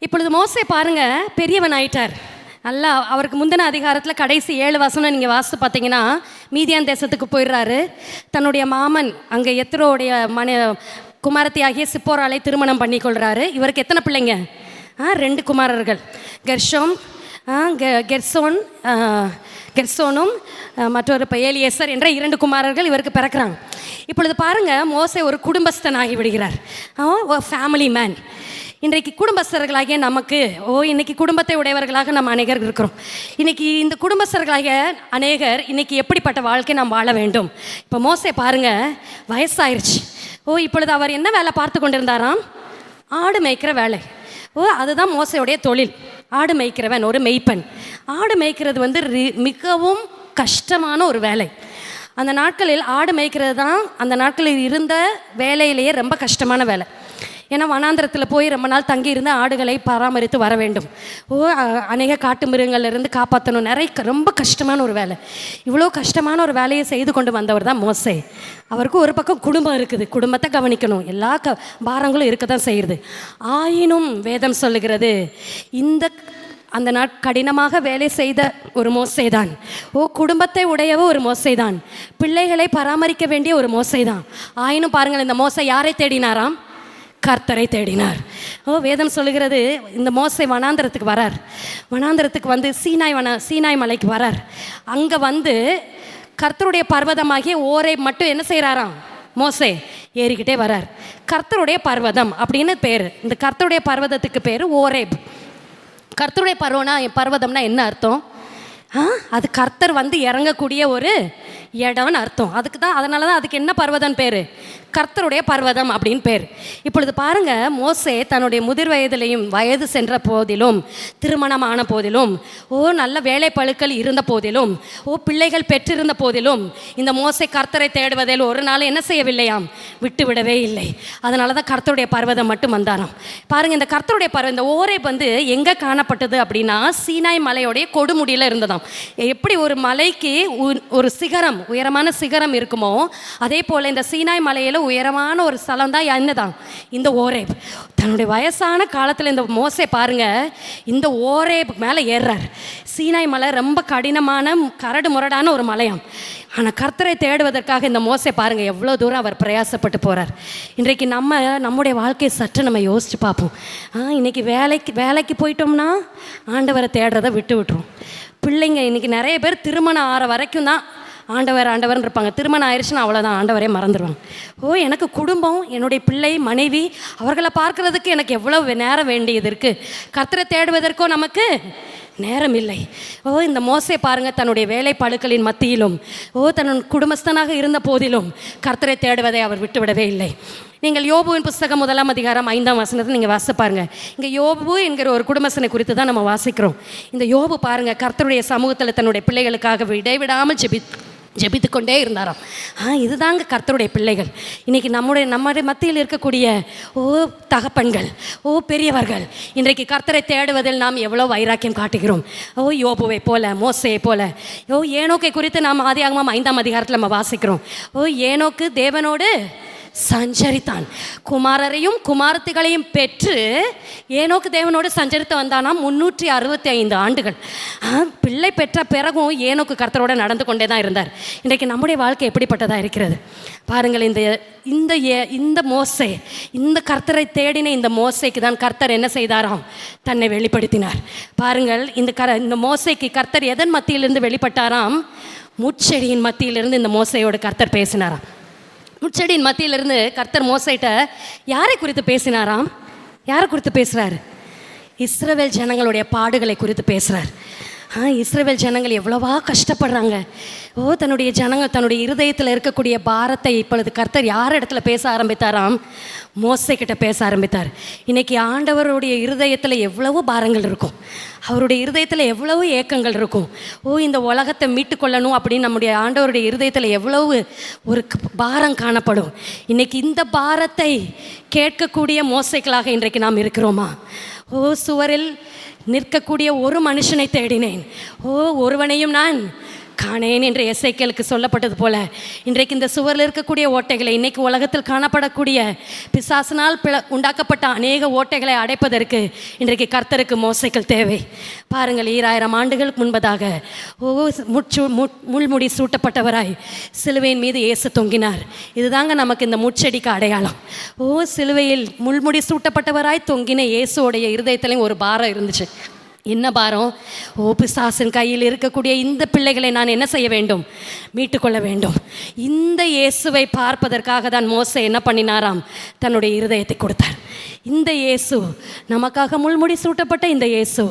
இப்பொழுது மோசே பாருங்க, பெரியவன் ஆயிட்டார். நல்லா அவருக்கு முந்தின அதிகாரத்தில் கடைசி 7 வசனம் நீங்கள் வாசித்து பார்த்தீங்கன்னா, மீதியான் தேசத்துக்கு போயிடுறாரு. தன்னுடைய மாமன் அங்கே எத்ரோடைய குமாரத்தி ஆகிய சிப்போராலை திருமணம் பண்ணி கொள்கிறாரு. இவருக்கு எத்தனை பிள்ளைங்க? 2 குமாரர்கள், கெர்சோனும் மற்றொரு ஏலியேசர் என்ற 2 குமாரர்கள் இவருக்கு பிறக்கிறாங்க. இப்பொழுது பாருங்கள், மோசே ஒரு குடும்பஸ்தன் ஆகி விடுகிறார், ஃபேமிலி மேன். இன்றைக்கு குடும்பஸ்தர்களாகிய நமக்கு இன்னைக்கு குடும்பத்தை உடையவர்களாக நம்ம அநேகர் இருக்கிறோம். இன்னைக்கு இந்த குடும்பஸ்தர்களாகிய அநேகர் இன்னைக்கு எப்படிப்பட்ட வாழ்க்கை நாம் வாழ வேண்டும்? இப்போ மோசே பாருங்க, வயசாயிருச்சு. இப்பொழுது அவர் என்ன வேலை பார்த்து கொண்டிருந்தாராம்? ஆடு மேய்க்கிற வேலை. அதுதான் மோசையுடைய தொழில். ஆடு மேய்க்கிறவன், ஒரு மெய்ப்பன். ஆடு மேய்க்கிறது மிகவும் கஷ்டமான ஒரு வேலை. அந்த நாட்களில் ஆடு மேய்க்கிறது தான் அந்த நாட்களில் இருந்த வேலையிலேயே ரொம்ப கஷ்டமான வேலை. ஏன்னா வனாந்திரத்தில் போய் ரொம்ப நாள் தங்கி இருந்து ஆடுகளை பராமரித்து வர வேண்டும். அநேக காட்டு மிருகங்கள்லேருந்து காப்பாற்றணும். ரொம்ப கஷ்டமான ஒரு வேலை. இவ்வளோ கஷ்டமான ஒரு வேலையை செய்து கொண்டு வந்தவர் தான் மோசே. அவருக்கு ஒரு பக்கம் குடும்பம் இருக்குது, குடும்பத்தை கவனிக்கணும், எல்லா பாரங்களும் இருக்க தான் செய்யுது. ஆயினும் வேதம் சொல்லுகிறது, அந்த கடினமாக வேலை செய்த ஒரு மோசே தான், குடும்பத்தை உடையவ ஒரு மோசே தான், பிள்ளைகளை பராமரிக்க வேண்டிய ஒரு மோசே தான். ஆயினும் பாருங்கள், இந்த மோசே யாரை தேடினாராம்? கர்த்தரை தேடினார். வேதம் சொல்லுகிறது, இந்த மோசே வனாந்திரத்துக்கு வரார். வனாந்திரத்துக்கு வந்து சீனாய் மலைக்கு வரார். அங்கே வந்து கர்த்தருடைய பர்வதமாகிய ஓரை மட்டும் என்ன செய்கிறாராம்? மோசே ஏறிக்கிட்டே வரார். கர்த்தருடைய பர்வதம் அப்படின்னு பேர். இந்த கர்த்தருடைய பர்வதத்துக்கு பேர் ஓரேப். கர்த்தருடைய பர்வதம்னா என்ன அர்த்தம்? அது கர்த்தர் வந்து இறங்கக்கூடிய ஒரு இடம்னு அர்த்தம். அதனால தான் அதுக்கு என்ன பர்வதம் பேர்? கர்த்தருடைய பர்வதம் அப்படின்னு பேர். இப்பொழுது பாருங்கள், மோசே தன்னுடைய முதிர் வயது சென்ற போதிலும், திருமணமான போதிலும், நல்ல வேலை பழுக்கள் இருந்த போதிலும், பிள்ளைகள் பெற்றிருந்த போதிலும், இந்த மோசே கர்த்தரை தேடுவதில் ஒரு நாள் என்ன செய்யவில்லையாம்? விட்டு விடவே இல்லை. அதனால தான் கர்த்தருடைய பர்வதம் மட்டும் வந்தாராம். பாருங்கள், இந்த கர்த்தருடைய பர்வதம், இந்த ஓரேப் வந்து எங்கே காணப்பட்டது அப்படின்னா, சீனாய் மலையோடைய கொடுமுடியில் இருந்ததாம். எப்படி ஒரு மலைக்கு ஒரு சிகரம், உயரமான சிகரம் இருக்குமோ, அதே போல் இந்த சீனாய் மலையில் உயரமான ஒரு ஸ்தலம் தான் என்னதான்? இந்த ஓரேப். தன்னுடைய வயசான காலத்தில் இந்த மோசே பாருங்க, இந்த ஓரேப் மேலே ஏறுறார். சீனாய் மலை ரொம்ப கடினமான கரடு முரடான ஒரு மலையாம். ஆனால் கர்த்தரை தேடுவதற்காக இந்த மோசே பாருங்கள் எவ்வளோ தூரம் அவர் பிரயாசப்பட்டு போகிறார். இன்றைக்கு நம்முடைய வாழ்க்கையை சற்று நம்ம யோசித்து பார்ப்போம். இன்றைக்கி வேலைக்கு போயிட்டோம்னா ஆண்டவரை தேடுறதை விட்டுருவோம். பிள்ளைங்க இன்றைக்கி நிறைய பேர் திருமணம் ஆகிற வரைக்கும் தான் ஆண்டவர்னு இருப்பாங்க. திருமணம் ஆயிடுச்சுன்னா அவ்வளோதான், ஆண்டவரே மறந்துடுவாங்க. எனக்கு குடும்பம், என்னுடைய பிள்ளை, மனைவி, அவர்களை பார்க்குறதுக்கு எனக்கு எவ்வளோ நேரம் வேண்டியது இருக்குது. கர்த்தரை தேடுவதற்கோ நமக்கு நேரம் இல்லை. இந்த மோசே பாருங்கள், தன்னுடைய வேலை பழுக்களின் மத்தியிலும் தன் குடும்பஸ்தனாக இருந்த போதிலும் கர்த்தரை தேடுவதை அவர் விட்டுவிடவே இல்லை. நீங்கள் யோபுவின் புஸ்தகம் 1 அதிகாரம் 5 வசனத்தில் நீங்கள் வாசித்து பாருங்கள். இங்கே யோபு என்கிற ஒரு குடும்பஸ்தனை குறித்து தான் நம்ம வாசிக்கிறோம். இந்த யோபு பாருங்கள், கர்த்தருடைய சமூகத்தில் தன்னுடைய பிள்ளைகளுக்காக இடைவிடாமல் ஜெபித்து கொண்டே இருந்தாராம். இதுதாங்க கர்த்தருடைய பிள்ளைகள். இன்றைக்கி நம்முடைய மத்தியில் இருக்கக்கூடிய தகப்பன்கள், பெரியவர்கள், இன்றைக்கு கர்த்தரை தேடுவதில் நாம் எவ்வளோ வைராக்கியம் காட்டுகிறோம். யோபுவை போல, மோசையை போல. ஏனோக்கை குறித்து நாம் ஆதியாகமம் 5 அதிகாரத்தில் நம்ம வாசிக்கிறோம். ஏனோக்கு தேவனோடு சஞ்சரித்தான், குமாரரையும் குமாரத்திகளையும் பெற்று ஏனோக்கு தேவனோடு சஞ்சரித்து வந்தானாம் 365 ஆண்டுகள். பிள்ளை பெற்ற பிறகும் ஏனோக்கு கர்த்தரோடு நடந்து கொண்டே தான் இருந்தார். இன்றைக்கு நம்முடைய வாழ்க்கை எப்படிப்பட்டதாக இருக்கிறது பாருங்கள். இந்த மோசே, இந்த கர்த்தரை தேடின இந்த மோசைக்கு தான் கர்த்தர் என்ன செய்தாராம்? தன்னை வெளிப்படுத்தினார். பாருங்கள், இந்த மோசைக்கு கர்த்தர் எதன் மத்தியிலிருந்து வெளிப்பட்டாராம்? முட்செடியின் மத்தியிலிருந்து இந்த மோசையோடு கர்த்தர் பேசினாராம். முட்செடியின் மத்தியிலிருந்து கர்த்தர் மோசைட்ட யாரை குறித்து பேசினாராம்? யாரை குறித்து பேசுகிறார்? இஸ்ரவேல் ஜனங்களுடைய பாடுகளை குறித்து பேசுகிறார். இஸ்ரவேல் ஜனங்கள் எவ்வளவா கஷ்டப்படுறாங்க. தன்னுடைய இருதயத்தில் இருக்கக்கூடிய பாரத்தை இப்பொழுது கர்த்தர் யார் இடத்துல பேச ஆரம்பித்தாராம்? மோசே கிட்ட பேச ஆரம்பித்தார். இன்றைக்கி ஆண்டவருடைய இருதயத்தில் எவ்வளவோ பாரங்கள் இருக்கும், அவருடைய இருதயத்தில் எவ்வளவு ஏக்கங்கள் இருக்கும். இந்த உலகத்தை மீட்டு கொள்ளணும் அப்படின்னு நம்முடைய ஆண்டவருடைய இருதயத்தில் எவ்வளவு ஒரு பாரம் காணப்படும். இன்றைக்கி இந்த பாரத்தை கேட்கக்கூடிய மோசைகளாக இன்றைக்கு நாம் இருக்கிறோமா? சுவரில் நிற்கக்கூடிய ஒரு மனுஷனை தேடினேன், ஒருவனையும் நான் காணேன் என்று எசேக்கியேலுக்கு சொல்லப்பட்டது போல இன்றைக்கு இந்த சுவரில் இருக்கக்கூடிய ஓட்டைகளை, இன்னைக்கு உலகத்தில் காணப்படக்கூடிய பிசாசினால் உண்டாக்கப்பட்ட அநேக ஓட்டைகளை அடைப்பதற்கு இன்றைக்கு கர்த்தருக்கு மோசைகள் தேவை. பாருங்கள், 2000 ஆண்டுகளுக்கு முன்பதாக முள்முடி சூட்டப்பட்டவராய் சிலுவையின் மீது இயேசு தொங்கினார். இதுதாங்க நமக்கு இந்த முட்செடிக்கு அடையாளம். சிலுவையில் முள்முடி சூட்டப்பட்டவராய் தொங்கின இயேசுவோடைய இருதயத்திலையும் ஒரு பாரம் இருந்துச்சு. என்ன பாரம்? பிசாசின் கையில் இருக்கக்கூடிய இந்த பிள்ளைகளை நான் என்ன செய்ய வேண்டும்? மீட்டுக்கொள்ள வேண்டும். இந்த இயேசுவை பார்ப்பதற்காக தான் மோசே என்ன பண்ணினாராம்? தன்னுடைய இருதயத்தை கொடுத்தார். இந்த இயேசு நமக்காக முள்முடி சூட்டப்பட்ட இந்த இயேசு,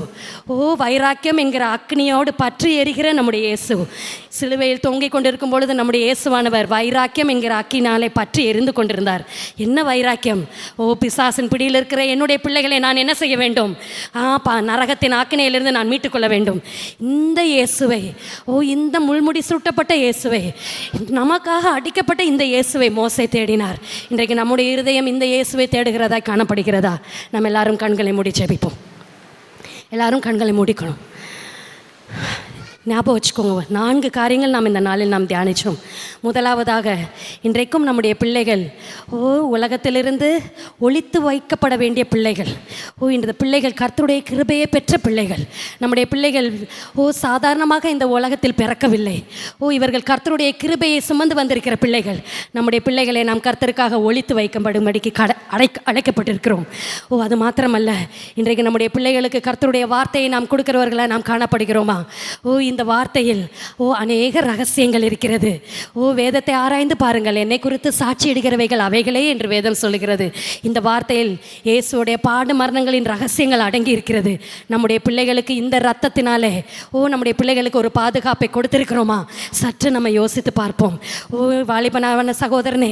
வைராக்கியம் என்கிற அக்னியோடு பற்றி எரிகிற நம்முடைய இயேசு சிலுவையில் தொங்கிக் கொண்டிருக்கும் பொழுது நம்முடைய இயேசுவானவர் வைராக்கியம் என்கிற அக்கினாலே பற்றி எரிந்து கொண்டிருந்தார். என்ன வைராக்கியம்? பிசாசின் பிடியில் இருக்கிற என்னுடைய பிள்ளைகளை நான் என்ன செய்ய வேண்டும்? நரகத்தின் ஆக்கினையிலிருந்து நான் மீட்டுக்கொள்ள வேண்டும். இந்த இயேசுவை, இந்த முள்முடி சூட்டப்பட்ட இயேசுவை, நமக்காக அடிக்கப்பட்ட இந்த இயேசுவை மோசே தேடினார். இன்றைக்கு நம்முடைய இருதயம் இந்த இயேசுவை தேடுகிறதா காணப்படுகிறதா? நம்ம எல்லாரும் கண்களை மூடி ஜெபிப்போம். எல்லாரும் கண்களை மூடிக்கணும். ஞாபகம் வச்சுக்கோங்க, 4 காரியங்கள் நாம் இந்த நாளில் நாம் தியானித்தோம். முதலாவதாக, இன்றைக்கும் நம்முடைய பிள்ளைகள் உலகத்திலிருந்து ஒளித்து வைக்கப்பட வேண்டிய பிள்ளைகள். இந்த பிள்ளைகள் கர்த்தருடைய கிருபையை பெற்ற பிள்ளைகள். நம்முடைய பிள்ளைகள் சாதாரணமாக இந்த உலகத்தில் பிறக்கவில்லை. இவர்கள் கர்த்தருடைய கிருபையை சுமந்து வந்திருக்கிற பிள்ளைகள். நம்முடைய பிள்ளைகளை நாம் கர்த்தருக்காக ஒளித்து வைக்கும்படிக்கு அழைக்கப்பட்டிருக்கிறோம். அது மாத்திரமல்ல, இன்றைக்கு நம்முடைய பிள்ளைகளுக்கு கர்த்தருடைய வார்த்தையை நாம் கொடுக்கிறவர்களாக நாம் காணப்படுகிறோமா? இந்த வார்த்தையில் அநேக ரகசியங்கள் இருக்கிறது. வேதத்தை ஆராய்ந்து பாருங்கள், என்னை குறித்து சாட்சியிடுகிறவைகள் அவைகளே என்று வேதம் சொல்லுகிறது. இந்த வார்த்தையில் இயேசுடைய பாடு மரணங்களின் ரகசியங்கள் அடங்கி இருக்கிறது. நம்முடைய பிள்ளைகளுக்கு இந்த இரத்தத்தினாலே நம்முடைய பிள்ளைகளுக்கு ஒரு பாதுகாப்பை கொடுத்திருக்கிறோமா? சற்று நம்ம யோசித்து பார்ப்போம். வாலிபனான சகோதரனே,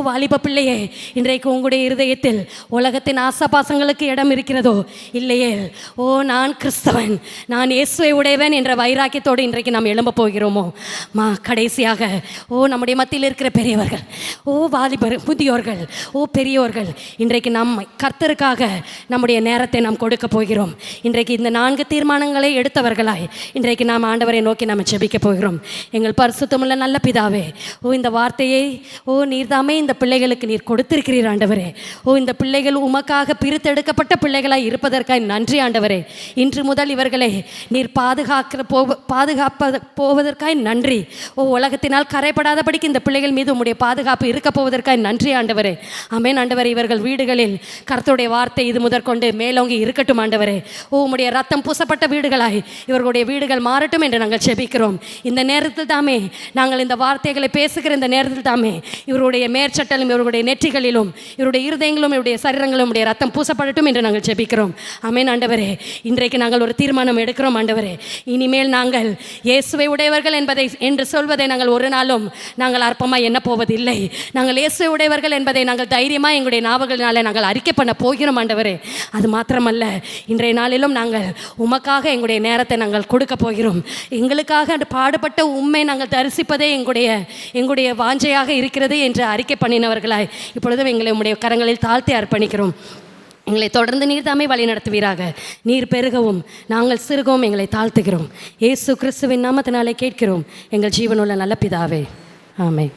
வாலிப பிள்ளையே, இன்றைக்கு உங்களுடைய இருதயத்தில் உலகத்தின் ஆசாபாசங்களுக்கு இடம் இருக்கிறதோ? இல்லையே, நான் கிறிஸ்தவன், நான் இயேசுவை உடையவன் என்ற வைராக்கியத்தோடு இன்றைக்கு நாம் எழும்ப போகிறோமோ? கடைசியாக, நம்முடைய மத்தியில் இருக்கிற பெரியவர்கள், வாலிபர், முதியோர்கள், பெரியோர்கள், இன்றைக்கு நாம் கர்த்தருக்காக நம்முடைய நேரத்தை நாம் கொடுக்க போகிறோம். இன்றைக்கு இந்த 4 தீர்மானங்களை எடுத்தவர்களாய் இன்றைக்கு நாம் ஆண்டவரை நோக்கி நாம் ஜெபிக்க போகிறோம். எங்கள் பரிசுத்தமுள்ள நல்ல பிதாவே, இந்த வார்த்தையை நீர்தாமே இந்த பிள்ளைகளுக்கு நீர் கொடுத்திருக்கிறீர் ஆண்டவரே. இந்த பிள்ளைகள் உமக்காக பிரித்தெடுக்கப்பட்ட பிள்ளைகளாய் இருப்பதற்காக நன்றி ஆண்டவரே. இன்று முதல் இவர்களை நீர் போவதற்காய் நன்றி. உலகத்தினால் கரைப்படாதபடிக்கு இந்த பிள்ளைகள் மீது உம்முடைய பாதுகாப்பு இருக்க போவதற்காய் நன்றி ஆண்டவரே. ஆமென் ஆண்டவரே. இவர்கள் வீடுகளில் கர்த்தருடைய வார்த்தை இது முதற்கொண்டு மேலோங்கி இருக்கட்டும் ஆண்டவரே. உம்முடைய ரத்தம் பூசப்பட்ட வீடுகளாய் இவர்களுடைய வீடுகள் மாறட்டும் என்று நாங்கள் ஜெபிக்கிறோம். இந்த நேரத்தில் தாமே நாங்கள் இந்த வார்த்தைகளை பேசுகிற இந்த நேரத்தில் தாமே இவருடைய மேற்சட்டலும் இவருடைய நெற்றிகளிலும் இவருடைய இருதயங்களும் இவருடைய சரீரங்களும் உடைய ரத்தம் பூசப்படட்டும் என்று நாங்கள் ஜெபிக்கிறோம். ஆமென் ஆண்டவரே. இன்றைக்கு நாங்கள் ஒரு தீர்மானம் எடுக்கிறோம் ஆண்டவரே. இனிமேல் நாங்கள் இயேசுவை உடையவர்கள் என்று சொல்வதை நாங்கள் ஒரு நாளும் நாங்கள் அற்பமாக எண்ண போவதில்லை. நாங்கள் இயேசுவை உடையவர்கள் என்பதை நாங்கள் தைரியமாக எங்களுடைய நாவல்களினாலே நாங்கள் அறிக்கை பண்ண போகிறோம் ஆண்டவரே. அது மாத்திரமல்ல, இன்றைய நாளிலும் நாங்கள் உமக்காக எங்களுடைய நேரத்தை நாங்கள் கொடுக்க போகிறோம். எங்களுக்காக பாடுபட்ட உம்மை நாங்கள் தரிசிப்பதே எங்களுடைய வாஞ்சையாக இருக்கிறது என்று அறிக்கை பண்ணினவர்களாய் இப்பொழுதும் எங்களை உம்முடைய கரங்களில் தாழ்த்தி அர்ப்பணிக்கிறோம். எங்களை தொடர்ந்து நீர் தாமே வழி நடத்துவீராக. நீர் பெருகவும் நாங்கள் சிறுகவும் எங்களை தாழ்த்துகிறோம். இயேசு கிறிஸ்துவின் நாமத்தினாலே கேட்கிறோம் எங்கள் ஜீவனுள்ள நல்ல பிதாவே. ஆமென்.